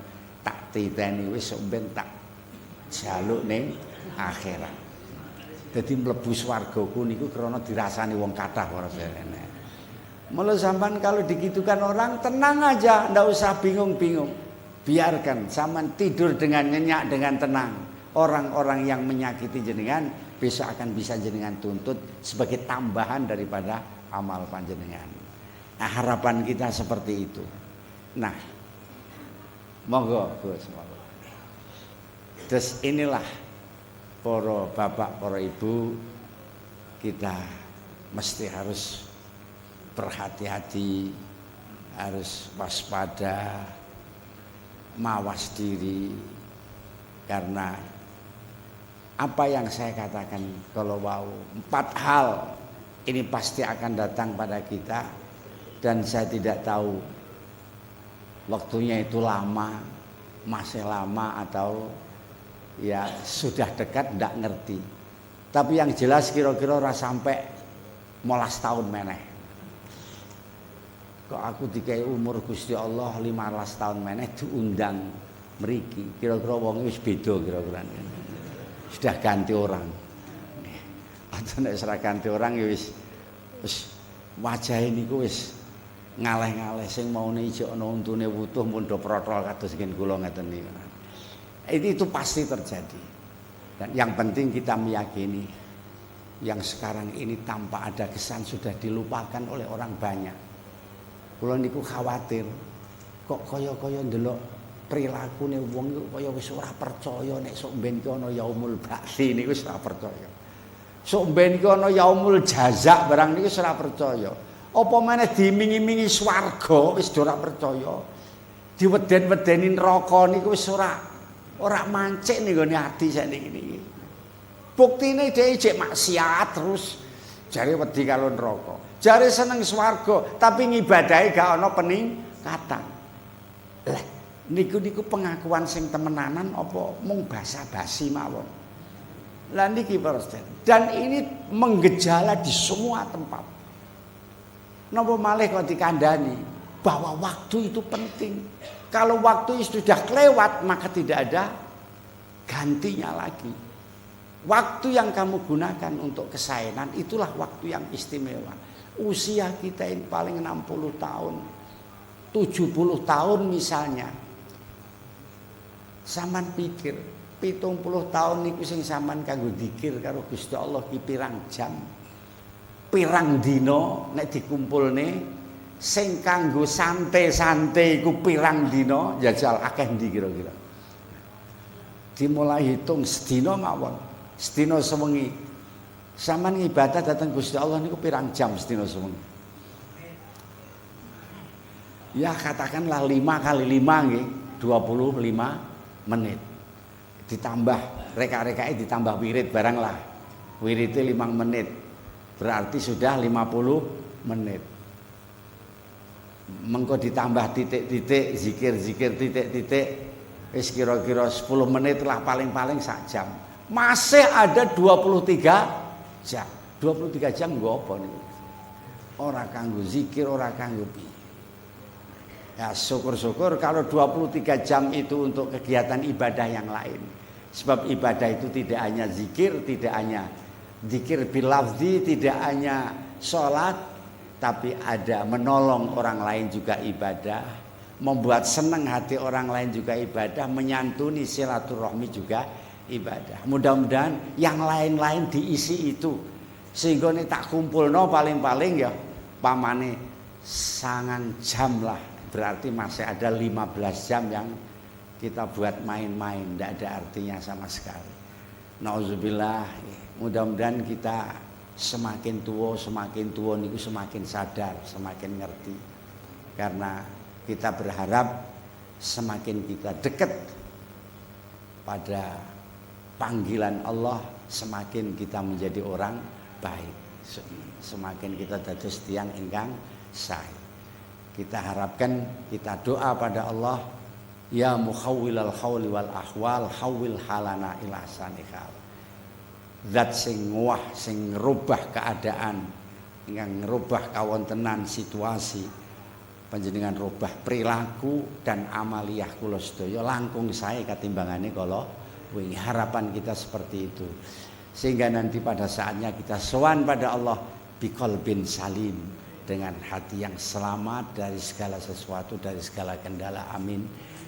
Tak titeni wis ben tak jaluk ning akhirat. Dadi mlebu swargaku niku krana dirasani wong kathah para sedherek. Mula sampean kalau digitukan orang tenang aja, ndak usah bingung-bingung. Biarkan sampean tidur dengan nyenyak, dengan tenang. Orang-orang yang menyakiti jenengan besok akan bisa jenengan tuntut sebagai tambahan daripada amal panjenengan. Nah, harapan kita seperti itu. Nah, monggo Gus, monggo. Terus inilah para bapak, para ibu, kita mesti harus berhati-hati, harus waspada, mawas diri, karena apa yang saya katakan kalau wow, 4 hal ini pasti akan datang pada kita, dan saya tidak tahu waktunya itu lama, masih lama atau ya sudah dekat, tidak ngerti. Tapi yang jelas kira-kira ora sampai 15 tahun meneh. Kok aku dikai umur Gusti Allah 15 tahun meneh diundang mriki. Kira-kira wong wis beda kira-kira. Sudah ganti orang. Atau nek ora ganti orang ya wis wajahe niku wis ngaleh-ngaleh, sing maune ijo ana untune wutuh pun do protol kados ngen kula ngeten niku. Itu pasti terjadi. Dan yang penting kita meyakini yang sekarang ini tanpa ada kesan sudah dilupakan oleh orang banyak. Kula niku khawatir kok kaya-kaya ndelok prilakune wong iku kaya wis ora percaya nek sok mben iki ana yaumul ba'tsi niku wis ora percaya. Sok mben iki ana yaumul jaza barang niku wis ora percaya. Apa meneh dimingi-mingi swarga wis ora percaya. Diweden-wedeni neraka niku wis ora mancik ning gone ati sakniki niki. Buktine dhek jek maksiat terus jare wedi karo neraka. Jare seneng swarga tapi ngibadahi gak ana peningkatan. Lah niku pengakuan sing temenanan apa mung basa-basi mawon. Lah niki para sedherek. Dan ini menggejala di semua tempat. Napa malih kok dikandani bahwa waktu itu penting. Kalau waktu sudah kelewat maka tidak ada gantinya lagi. Waktu yang kamu gunakan untuk kesaenan itulah waktu yang istimewa. Usia kita ini paling 60 tahun, 70 tahun misalnya. Saman pikir 70 tahun niku sing sampean kanggo dzikir karo Gusti Allah ki pirang jam, pirang dina nek dikumpulne, sing kanggo santai-santai iku pirang dina, jajal akeh ndi kira-kira. Dimulai hitung sedina mawon, sedina sewengi. Sampeyan ibadah datang Gusti Allah niku pirang jam sedina sewengi? Ya katakanlah 5 kali 5 nggih, 25 menit. Ditambah reka-rekake ditambah wirid barang lah. Wiridnya 5 menit. Berarti sudah 50 menit. Mengko ditambah titik-titik, zikir-zikir titik-titik, wis kira-kira 10 menit lah paling-paling sak jam. Masih ada 23 jam. 23 jam nggo apa niku? Ora kanggo zikir, ora kanggo piye. Ya syukur-syukur kalau 23 jam itu untuk kegiatan ibadah yang lain. Sebab ibadah itu tidak hanya zikir, tidak hanya zikir bilafzi, tidak hanya sholat, tapi ada menolong orang lain juga ibadah, membuat senang hati orang lain juga ibadah, menyantuni silaturahmi juga ibadah. Mudah-mudahan yang lain-lain diisi itu, sehingga ini tak kumpulno paling-paling ya pamane 9 jam lah, berarti masih ada 15 jam yang kita buat main-main, tidak ada artinya sama sekali. Nauzubillah. Mudah-mudahan kita semakin tua niku semakin sadar, semakin ngerti. Karena kita berharap semakin kita dekat pada panggilan Allah, semakin kita menjadi orang baik, semakin kita dados tiyang ingkang sae. Kita harapkan, kita doa pada Allah, ya mukhawwilal khawli wal ahwal, hawil halana ila sanikal. Zat sing ngwah, sing ngerubah keadaan, ingkang ngerubah kawontenan situasi, panjenengan rubah perilaku dan amaliyah kula sedaya langkung sae katimbangane kala wingi. Harapan kita seperti itu, sehingga nanti pada saatnya kita sowan pada Allah biqalbin salim, dengan hati yang selamat dari segala sesuatu, dari segala kendala. Amin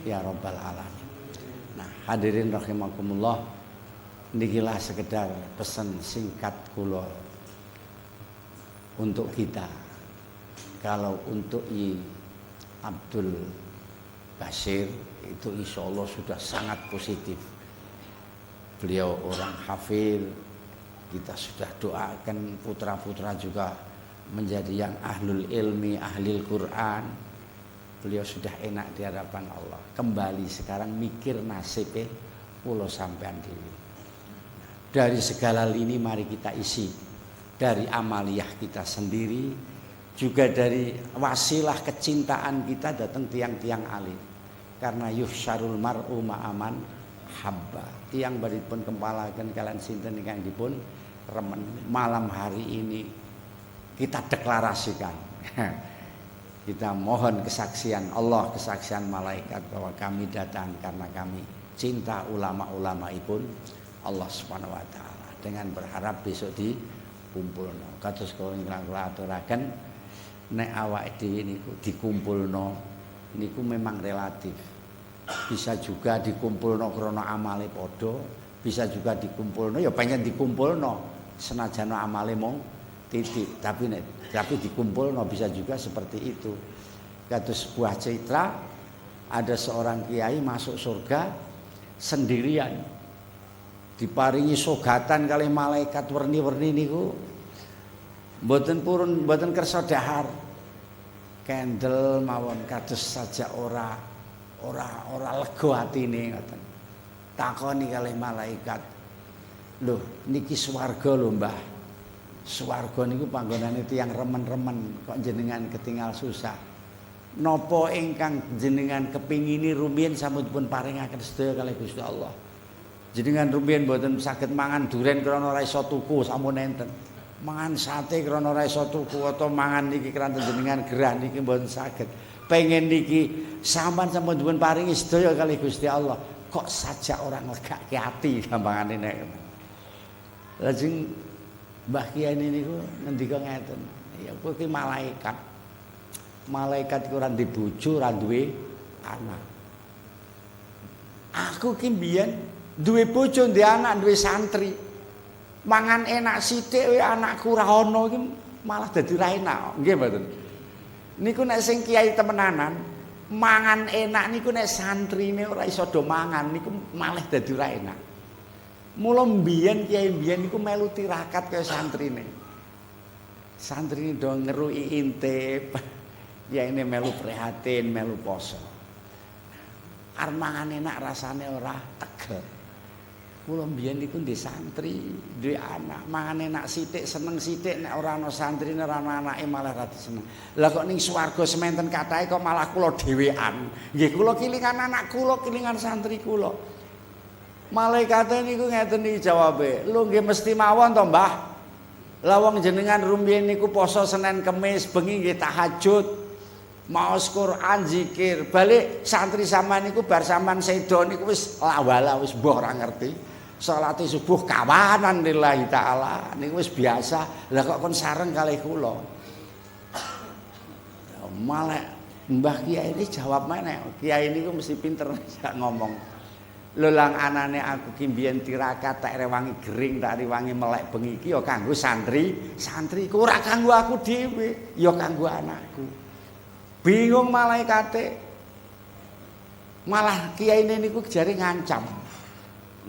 ya rabbal alamin. Nah, hadirin rahimakumullah, nikilah sekedar pesan singkat kula untuk kita. Kalau untuk I Abdul Bashir itu insya Allah sudah sangat positif. beliau orang hafil. Kita sudah doakan putra-putra juga menjadi yang ahlul ilmi, ahlil Quran. Beliau sudah enak di hadapan Allah. Kembali sekarang mikir nasibnya kula sampean dhewe. Dari segala lini mari kita isi. Dari amaliyah kita sendiri, juga dari wasilah kecintaan kita datang tiang-tiang alim. Karena yuhsyarul mar'u ma'aman habba. Tiang baripun kempalaken kalian sinten ingkang dipun remen. Malam hari ini kita deklarasikan. Kita mohon kesaksian Allah, kesaksian malaikat bahwa kami datang karena kami cinta ulama-ulama pun Allah Subhanahu wa taala. Dengan berharap besok dikumpulno. Kados kula ingkang kula aturaken nek awake dhewe niku dikumpulno niku memang relatif. Bisa juga dikumpulno krana amale padha, bisa juga dikumpulno ya pengen dikumpulno senajan amale mung titik, tapi dikumpulno bisa juga seperti itu. Kados sebuah citra ada seorang kiai masuk surga sendirian, diparingi sogatan kali malaikat werni-werni niku mboten purun, mboten kersa dahar, kendel mawon kados saja ora lega atine ngoten. Takoni kalih malaikat, "Lho, niki swarga lho, Mbah. Swarga niku panggonane tiyang remen-remen, kok jenengan ketinggal susah. Napa ingkang jenengan kepingini rumiyin sampun dipun paringaken sedaya kalih Gusti Allah. Jenengan rumiyin mboten saged mangan duren krana ora iso tuku, sampun enten. Mangan sate krana ora iso tuku atau mangan niki krana jenengan gerah niki mboten saged. Pengen niki sampun dipun paringi sedaya kalih Gusti Allah. Kok saja orang legake ati gampangane nek." Lajeng Mbah Kiai niku ngendika ngeten, "Ya kowe ki malaikat. Malaikat iku ora ndek bojo, ora duwe anak. Aku ki mbiyen duwe bojo, duwe anak, duwe santri. Mangan enak sithik wae anakku ora ana iki malah dadi ra enak." Nggih mboten. Niku nek sing kiai temenanan, mangan enak niku nek santrine ora iso do mangan niku malah dadi ora enak. Mula mbiyen kiai mbiyen niku melu tirakat kaya santrine. Santrine do ngeruki intip. Kiyaine melu prihatin, melu poso. Arep mangan enak rasane ora tegel. Kula mbiyen niku ndek santri, duwe anak, mangan enak sithik, seneng sithik, nek ora ana santrine, ora ana anake malah ra seneng. Lah kok ning swarga sementen kathahe kok malah kula dhewean. Nggih kula kilingan anak kula, kilingan santri kula. Malaikate niku ngeten iki jawabe, "Lho nggih mesti mawon to, Mbah. Lah wong jenengan rumiyin niku poso Senin Kemis, bengi nggih tahajud, maos Quran, zikir. Balik santri sampean niku bar sampean sedo niku wis lawala, wis mbah ora ngerti. Salate subuh kawanan lillahi taala niku wis biasa. Lah kok kon sareng kalih kula." Malah Mbah Kiai ini jawab meneh. Kiai niku mesti pinter ngomong. "Lho lang anane aku ki mbiyen tirakat tak rewangi gering, tak rewangi melek bengi iki ya kanggo santriku, ora kanggo aku dhewe, ya kanggo anakku." Bingung malaikate. Malah kiyaine niku jare ngancam.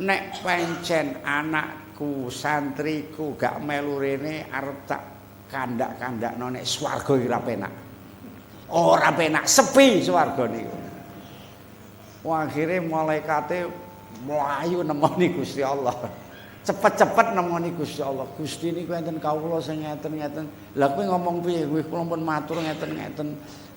"Nek pancen anakku, santriku gak melu rene arep tak kandak-kandakno nek swarga iki ora penak. Ora penak, sepi swarga niku." Wah, akhirnya malaikate mlayu nemoni Gusti Allah. Cepet-cepet nemoni Gusti Allah. "Gusti niku enten kawula sing ngeten-ngeten." Lah kowe ngomong piye? Kowe kula pun matur ngeten-ngeten.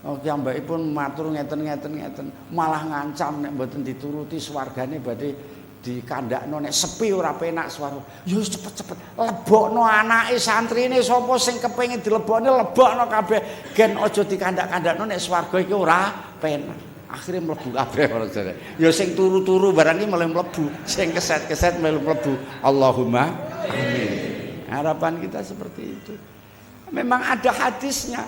Oh, piyambakipun matur ngeten-ngeten. Malah ngancam nek mboten dituruti swargane badhe dikandakno nek sepi ora penak swarga. Ya cepet-cepet lebokno anake santrine sapa sing kepengin dilebokne lebokno kabeh. Gen aja dikandak-kandakno nek swarga iki ora penak. Akhirnya mlebu kabeh ora jare. Ya sing turu-turu barang iki melu mlebu, sing keset-keset melu mlebu. Allahumma amin. Harapan kita seperti itu. Memang ada hadisnya.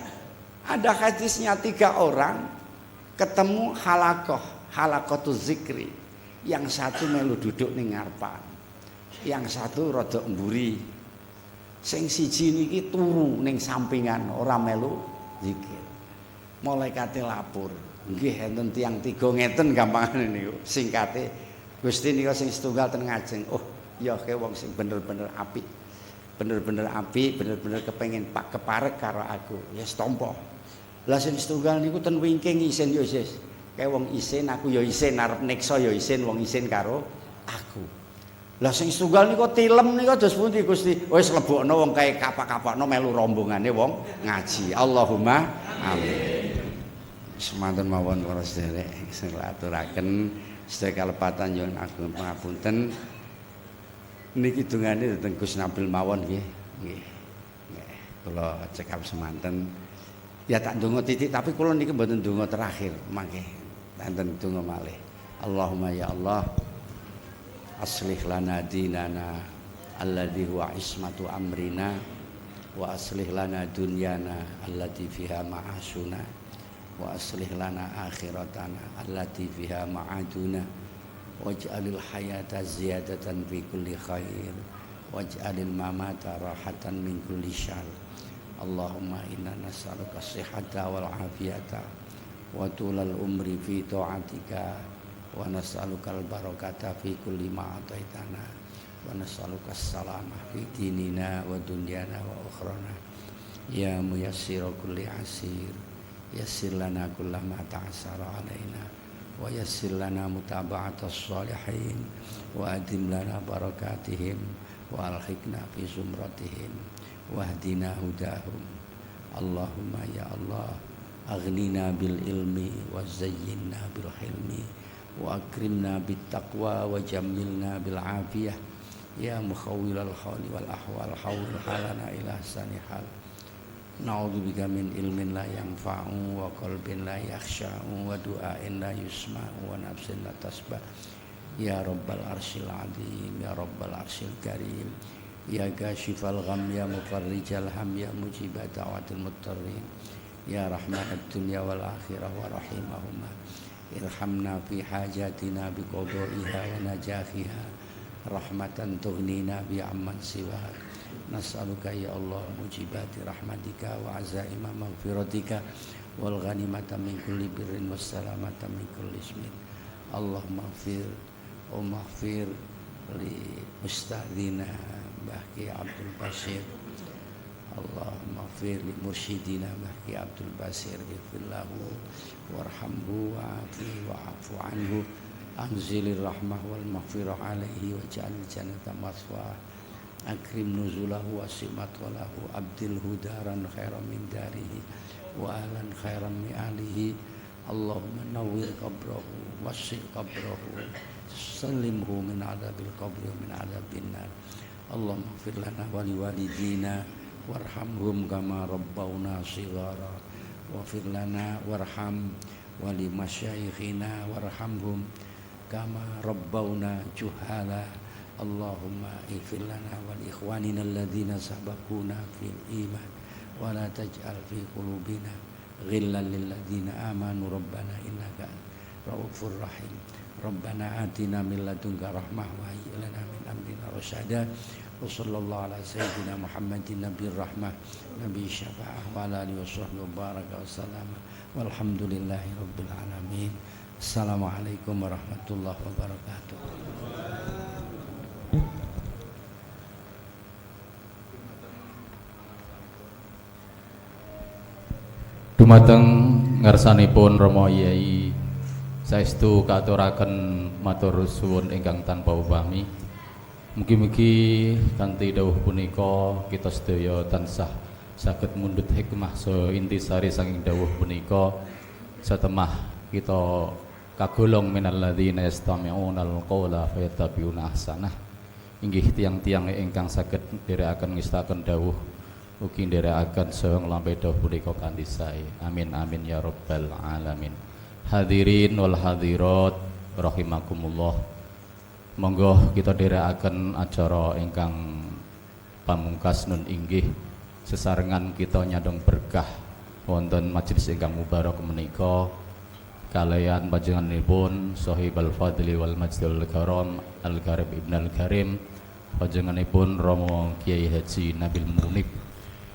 Ada hadisnya 3 orang ketemu halaqatuz zikri. Yang satu melu duduk ning ngarepan. Yang satu rada mburi. Sing siji niki turu ning sampingan ora melu zikir. Malaikate lapor. Nggih enten tiyang 3 ngeten gampangane niku. Singkate Gusti nika sing setunggal ten ngajeng. Oh, ya ke wong sing bener-bener apik. Bener-bener apik, bener-bener kepengin keparek karo aku. Ya setompo. Lah sing setunggal niku ten wingking isin yo sis. Kae wong isin aku yo isin arep neksa yo isin wong isin karo aku. Lah sing setunggal niku tilem niku dos pundi Gusti? Wis lebokno wong kae kapak-kapakno melu rombongane wong ngaji. Allahumma amin. Semanten mawon para sedherek sing aturaken sedaya kalepatan nyuwun agung pangapunten. Niki dungane dhateng Gus Nabil mawon nggih. Nggih. Nggih. Kula cekap semanten. Ya tak ndonga titik tapi kula niki mboten ndonga terakhir mangke. Tanten ndonga malih. Allahumma ya Allah aslih lana dinana alladzi huwa ismatu amrina wa aslih lana dunyana allati fiha ma'asuna wa aslih lana akhiratana allati fiha ma'aduna waj'alil hayata ziyadatan fi kulli khair waj'alil mamata rahatan min kulli syarr. Allahumma inna nas'aluka as-sihhata wal afiyata wa tulal umri fi ta'atika wa nas'aluka al-barakata fi kulli ma ataitana wa nas'aluka as-salamah fi dinina wa dunyana wa ukhrana ya muyassir kulli asir yassir lana kullama ta'assara alaina wa yassir lana mutaba'atas salihin wa adim lana barakatihim wa alhiqna fi zumratihim wahdina hudahum. Allahumma ya Allah aghnina bil ilmi wa zayyinna bil hilmi wa akrimna bit taqwa wa jammilna bil afiyah ya mukhawwilal hawli wal ahwal hawil halana ila sanihal. Na'udzubika min ilmin la yanfa'u wa qalbin la yakhsha'u wa du'ain la yusma'u wa nafsin la tasbah ya rabbal arsyil azim ya rabbal arsyil karim ya kashifal gham ya mufarrijal ham ya mujibat da'watil muttarrin ya rahmanad dunya wal akhirah wa rahimahuma irhamna fi hajatina bi qada'iha wa najahiha rahmatan tughnina bi amman siwak. Nas'aluka ya Allah mujibati rahmatika wa azaima maghfiratika wal ghanimata min kulli birrin was salamata min kulli ismin. Allahumma ighfir wa maghfir li ustadzina Mbah Ki Abdul Basir. Allahumma ighfir li mursyidina Mbah Ki Abdul Basir ighfirlahu warhamhu wa'afi wa'afu anhu anzilir rahmah wal maghfirah alaihi wa ja'alil jannata maswah. Akrim nuzulahu wasimat walahu abdil hudaran khairan min darihi wa ahlan khairan min alihi. Allahumma nawwir qabrahu wasi' qabrahu salimhu min adabil qabri wa min adabin nar. Allahumma ighfir lana wa liwalidina warhamhum kama rabbawna shighara waghfir lana warham wa limasyayikhina warhamhum kama rabbawna juhala. Allahumma ighfir lana wa li ikhwanina alladhina sabaquna fil iman wa la taj'al fi qulubina ghillan lil ladzina amanu rabbana innaka ra'ufur rahim. Rabbana atina min ladunka rahmah wa hayyi lana min amrina rasyada. Wa sallallahu ala sayyidina Muhammadin nabiyir rahmah nabiy syafa'ah wa ala alihi washabbihi wa baraka wa sallama walhamdulillahi rabbil alamin. Assalamualaikum warahmatullahi wabarakatuh. Dumateng ngarsanipun Rama Yai saestu katuraken matur suwun ingkang tanpa upami. Mugi-mugi kanthi dawuh punika kita sedaya tansah saged mundhut hikmah saha intisari saking dawuh punika satemah kita kagolong minal ladzina yastami'unal qawla fayattabi'una ahsanah. Inggih tiang-tiang ingkang saged nderekaken ngestaken dawuh ugi nderekaken saha nglampahi dawuh punika kanthi sae. Amin amin ya rabbal alamin. Hadirin wal hadirat rahimakumullah. Monggo kita nderekaken acara ingkang pamungkas nun inggih sesarengan kita nyadong berkah wonten majelis ingkang mubarak menika kalian panjenenganipun Sahibul Fadli wal Majdul Karam Al-Karim Ibn Al-Karim panjenenganipun Romo Kiai Haji Nabil Munib.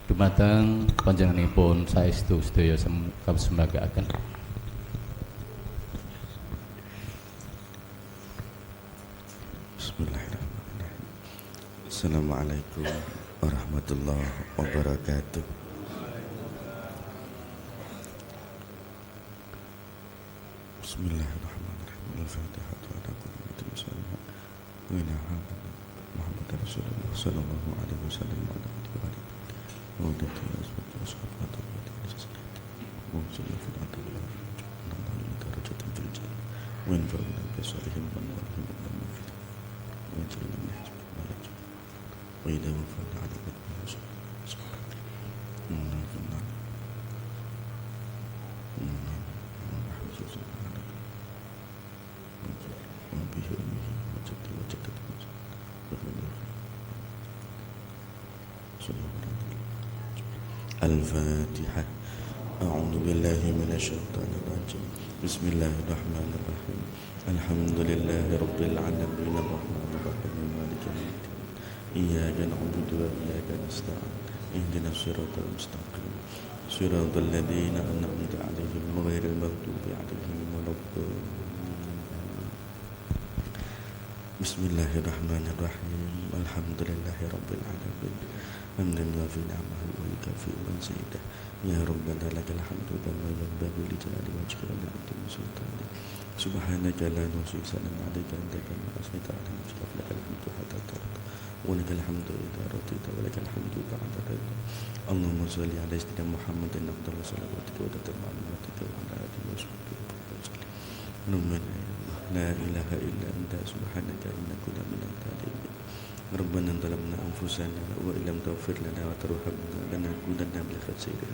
Dumateng panjenenganipun saestu sedaya sembagaken. Bismillahirrahmanirrahim. Assalamualaikum warahmatullahi wabarakatuh. Bismillahirrahmanirrahim. Al-Fatihah. Muhammad Rasulullah sallallahu alaihi wasallam wa ala alihi wa Al-Fatihah. A'udzu billahi minasyaitonir rajim. Bismillahirrahmanirrahim. Alhamdulillahi rabbil alamin arrahmanir rahim maliki yaumiddin. Iyyaka na'budu wa iyyaka nasta'in. Ihdinas siratal mustaqim. Siratal ladzina an'amta 'alaihim ghairil maghdubi 'alaihim waladdallin. Bismillahirrahmanirrahim. Alhamdulillahi rabbil alamin. Hamdan yuafi ni'amahu wa yukafi mazidah. Ya Rabbana lakal hamdu kama yanbaghi li jalali wajhika wa li'azimi sultanik. Subhanaka la nuhsi sana'an 'alaika anta kama asnayta 'ala nafsika lakal hamdu hatta tarda wa lakal hamdu idza radita wa lakal hamdu ba'da ridha. Allahumma shalli 'ala sayyidina Muhammadin afdal salawatika wa tatammu 'alamatika wa 'ala alihi wa sahbihi wa sallim. Rabbana la ilaha illa anta subhanaka inna kunna minadh dhalimin. Rabbana zalamna anfusana wa illam taghfir lana wa tarhamna lanakunanna minal khasirin.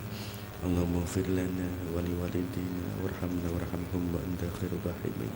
Allahumma ighfir lana wa liwalidina warhamna warhamhum wa anta khairur rahimin.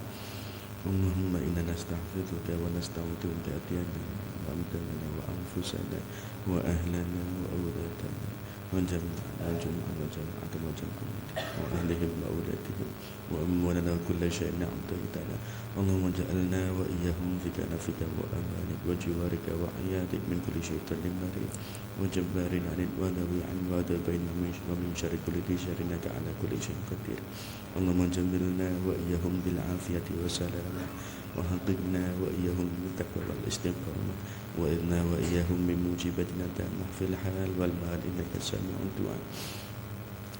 Allahumma inna nastaghfiruka wa nasta'udziruka atyana wa amdana wa anfusana wa ahlana wa awladana wa jama'atan wa ahlihim wa awladihim wa amwalana kulla shay'in a'taytana. Allahumma ja'alna wa iyyahum fi kanafika wa amanik wa jiwarika wa iyadik min kulli syaitanin marid wa jabbarin 'anil wa nawi'an wa dabain wa min syarri kulli syarrin innaka 'ala kulli syai'in qadir. Allahumma jammilna wa iyyahum bil afiyati wa salamah wa haqqibna wa iyyahum bil taqwa wal istiqamah wa idna wa iyyahum min mujibati nadamah fil hal wal mal innaka sami'ud du'a.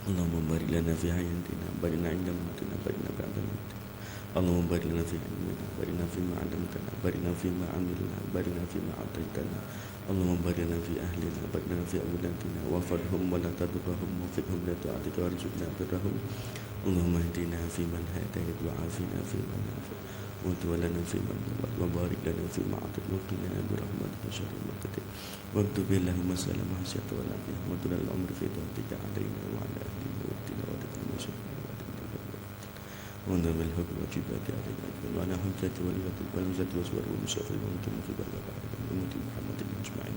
Allahumma barik lana fi hayatina barik lana 'inda mautina barik lana ba'da mautina. Allahumma barik lana fi ilmina barik lana fi ma 'allamtana barik lana fi ma 'amilna barik lana fi ma 'ataitana. Allahumma barik lana fi ahlina barik lana fi awladina wafadhum wa la tadurrahum wa fiqhum li ta'atika warzuqna birrahum. Allahumma hdina fi man hadait wa 'afina fi man 'afait wa tawallana fi man tawallat wa barik lana fi ma 'atait wa qina bi rahmatika syarra ma qadait wa ktub lahum salama hasyata wa lafiyah wa tulal umri fi ta'atika 'alaina wa 'ala ahlina wa tina wa tina ونعم الحكم وجبات علينا وعلى حجة والمزة والسور والمسافر وممكن في بركة أمة محمد أجمعين.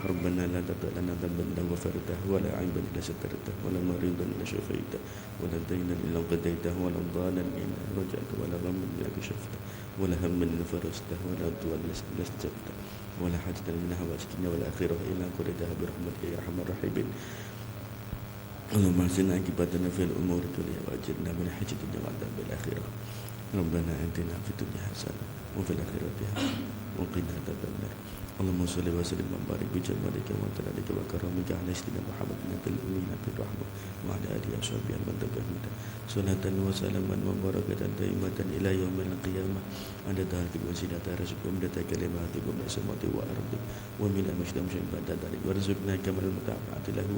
ربنا لا تدع لنا ذنبا إلا غفرته ولا عيبا إلا سترته ولا مريضا إلا شفيته ولا دينا إلا قضيته ولا ضالا إلا رجعته ولا غما إلا كشفته ولا هما إلا فرجته ولا ضوءا إلا استجبته ولا حاجة من هوائج الدنيا والآخرة إلا قضيتها برحمتك يا أرحم الراحمين. اللهم احسن عاقبتنا في الامور كلها واجرنا من حجة الدنيا وعذاب الاخره. ربنا اتنا في الدنيا حسنه وفي الاخره حسنه وقنا عذاب النار. اللهم صل وسلم وبارك بجمالك وجلالك وكرمك على سيدنا محمد النبي الامي نبي الرحمه وعلى اله وصحبه من تبعهم صلاة وسلاما وبركة دائمة إلى يوم القيامة عدد ذلك وزينة رزق ومدة كلماتك ومن السماوات والأرض ومن مجد مشي بعد ذلك وارزقنا كمال المتابعة له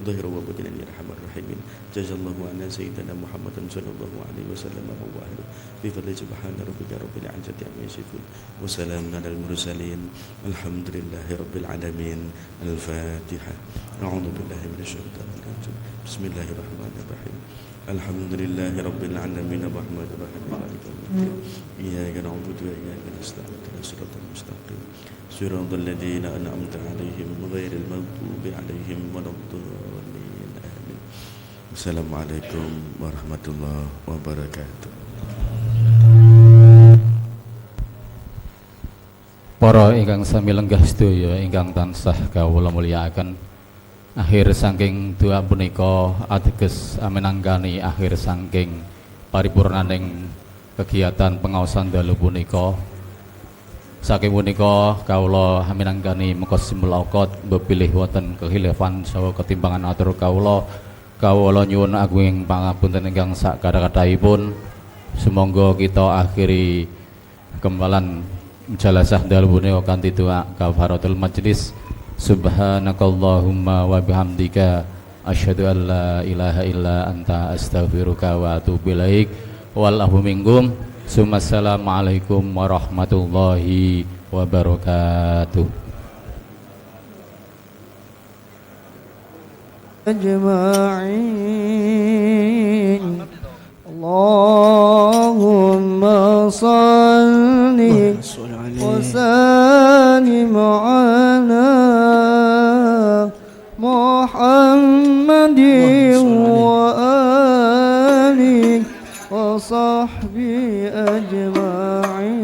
ظهر وبطنا يا أرحم الراحمين. جزا الله عنا سيدنا محمد صلى الله عليه وسلم وأهله بفضل سبحان ربك رب العزة عما يصفون وسلام على المرسلين الحمد لله رب العالمين. الفاتحة. أعوذ بالله من الشيطان الرجيم. بسم الله الرحمن الرحيم. الحمد لله رب العالمين الرحمن الرحيم مالك يوم الدين. إياك نعبد وإياك نستعين اهدنا الصراط المستقيم صراط الذين أنعمت عليهم غير المغضوب عليهم ولا الضالين آمين. السلام عليكم ورحمة الله وبركاته. Para ingkang sami lenggah sedaya ingkang tansah kawula mulyakaken, akhir saking doa punika ateges aminangkani akhir saking paripurnaning kegiatan pengaosan dalu punika. Saking punika kawula minangkani muqassimul awqat bepilih wonten kekhilafan saha ketimbangan atur kawula nyuwun agunging pangapunten ingkang sak kathah-kathahipun. Sumangga kita akhiri kembalan jalasah dalem punika kanthi doa kafaratul majlis. Subhanakallahumma wa bihamdika asyhadu an la ilaha illa anta astaghfiruka wa atubu ilaik. Wallahu minkum. Assalamualaikum warahmatullahi wabarakatuh. أجمعين اللهم صل وسلم على محمد وآله وصحبه أجمعين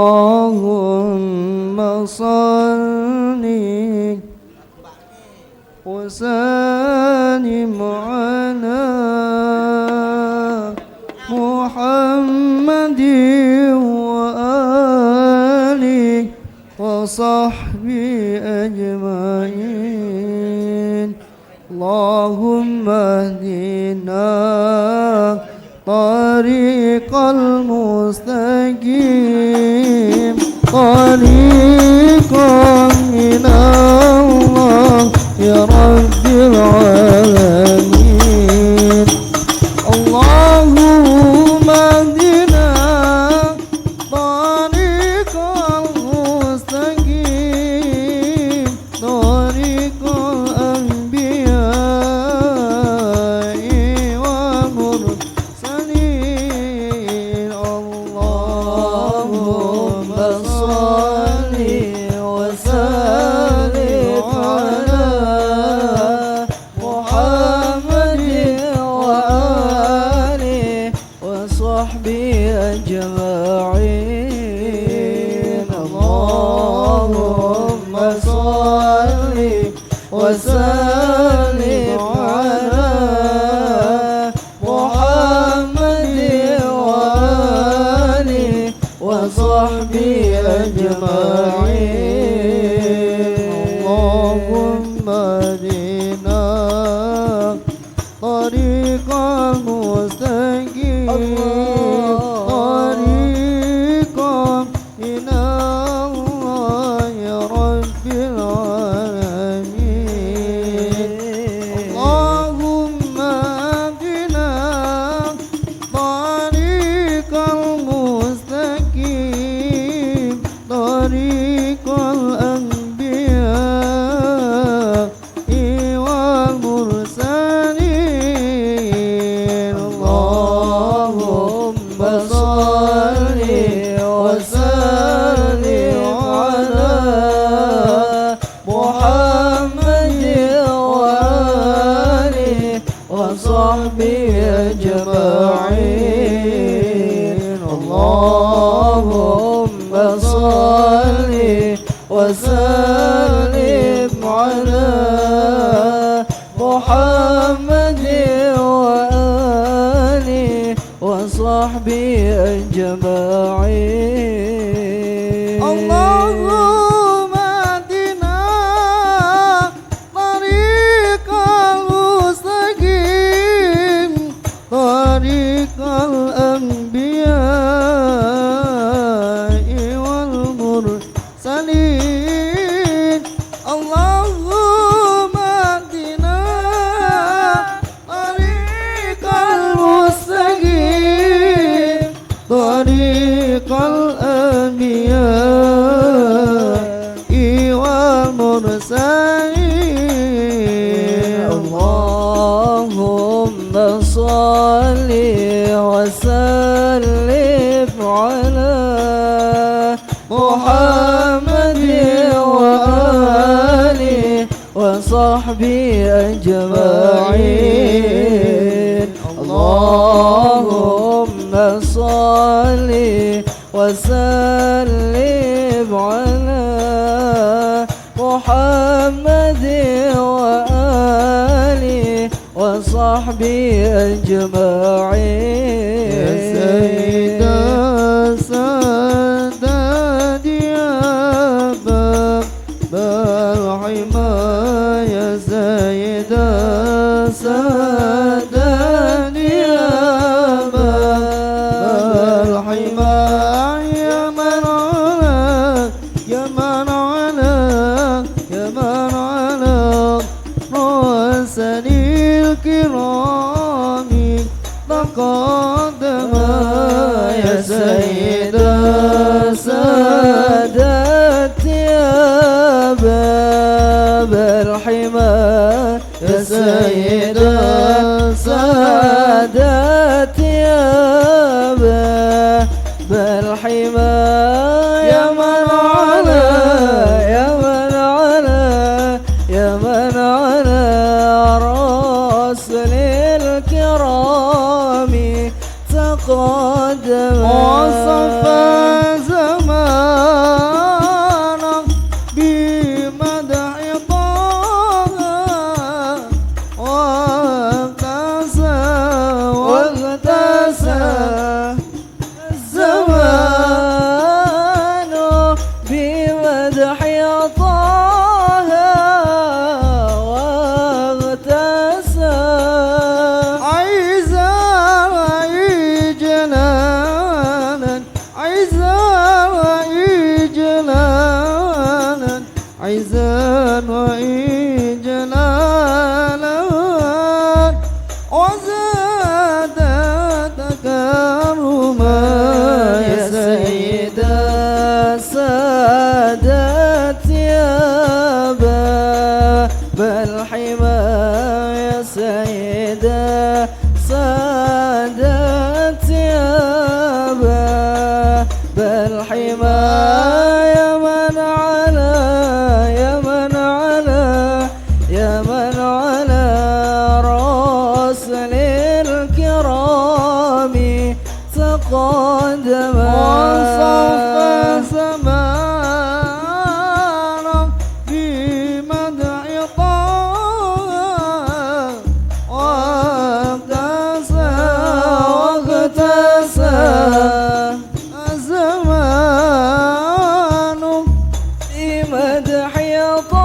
اللهم صل وسلم على محمد وآله وصحبه أجمعين اللهم اهدنا طريق المستقيم طريقا إلى الله يا رب العالمين اللهم اهدنا طريق المستقيم طريق الأنبياء والمرسلين اللهم صل وسلم على محمد وآله وصحبه أجمعين اللهم صل وسلم على محمد وآله وصحبه أجمعين اللهم اهدنا طريق المستقيم طريقا إلى الله يا رب العالمين اللهم اهدنا طريق المستقيم طريق الأنبياء والمرسلين اللهم صل وسلم على محمد وآله وصحبه أجمعين اللهم صل وسلم على محمد وآله وصحبه أجمعين اللهم اهدنا طريق المستقيم طريق الأنبياء والمرسلين اللهم اهدنا طريق المستقيم طريق الأنبياء والمرسلين اللهم صل وسلم على محمد وآله وصحبه أجمعين اللهم صل وسلم على محمد وآله وصحبه وصحبي أجمعين يا سيدة سادات يا باب الحمى يا سيدة سادات يا باب الحمى يا من على يا من على يا من على رؤساء الكرام تقدم يا سيدة سادات يا باب الحمى يا سيدة سادات يا باب الحمى يا من على يا من على يا من على رسل الكرام تقدم وصف زمانا بمدح طه واغتسى الزمان بمدح طه واغتسى عيزا وإجلالا عيزا وإجلالا عيزا وإجلالا وزاد تكرما يا سيدة سادات يا باب الحمى يا سيدة سادات يا باب الحمى يا من على يا من على يا من على رسل الكرام تقدم وصف زمانا بمدح طه واغتسى الزمان بمدح طه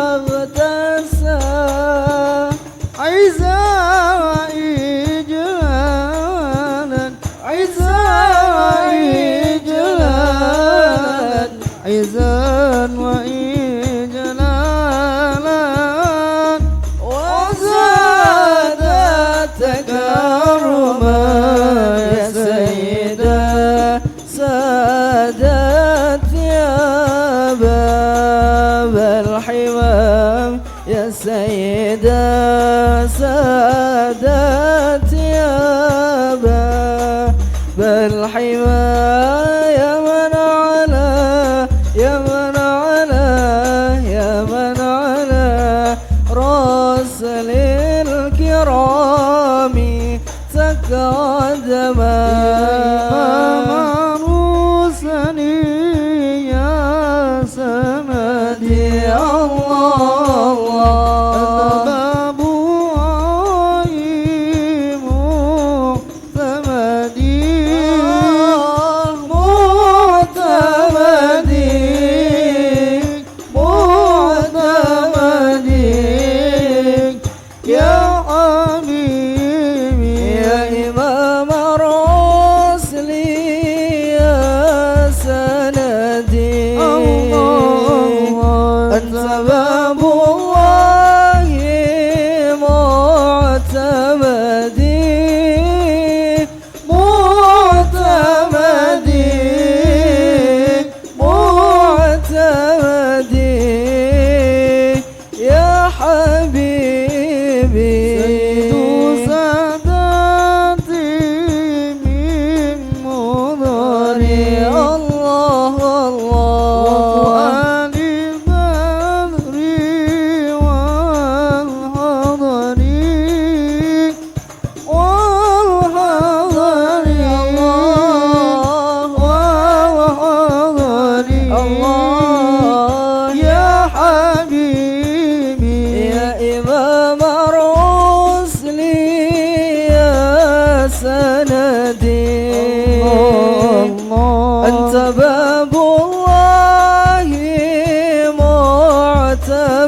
واغتسى عيزا وإجلالا عيزا سندي الله أنت باب الله معتمد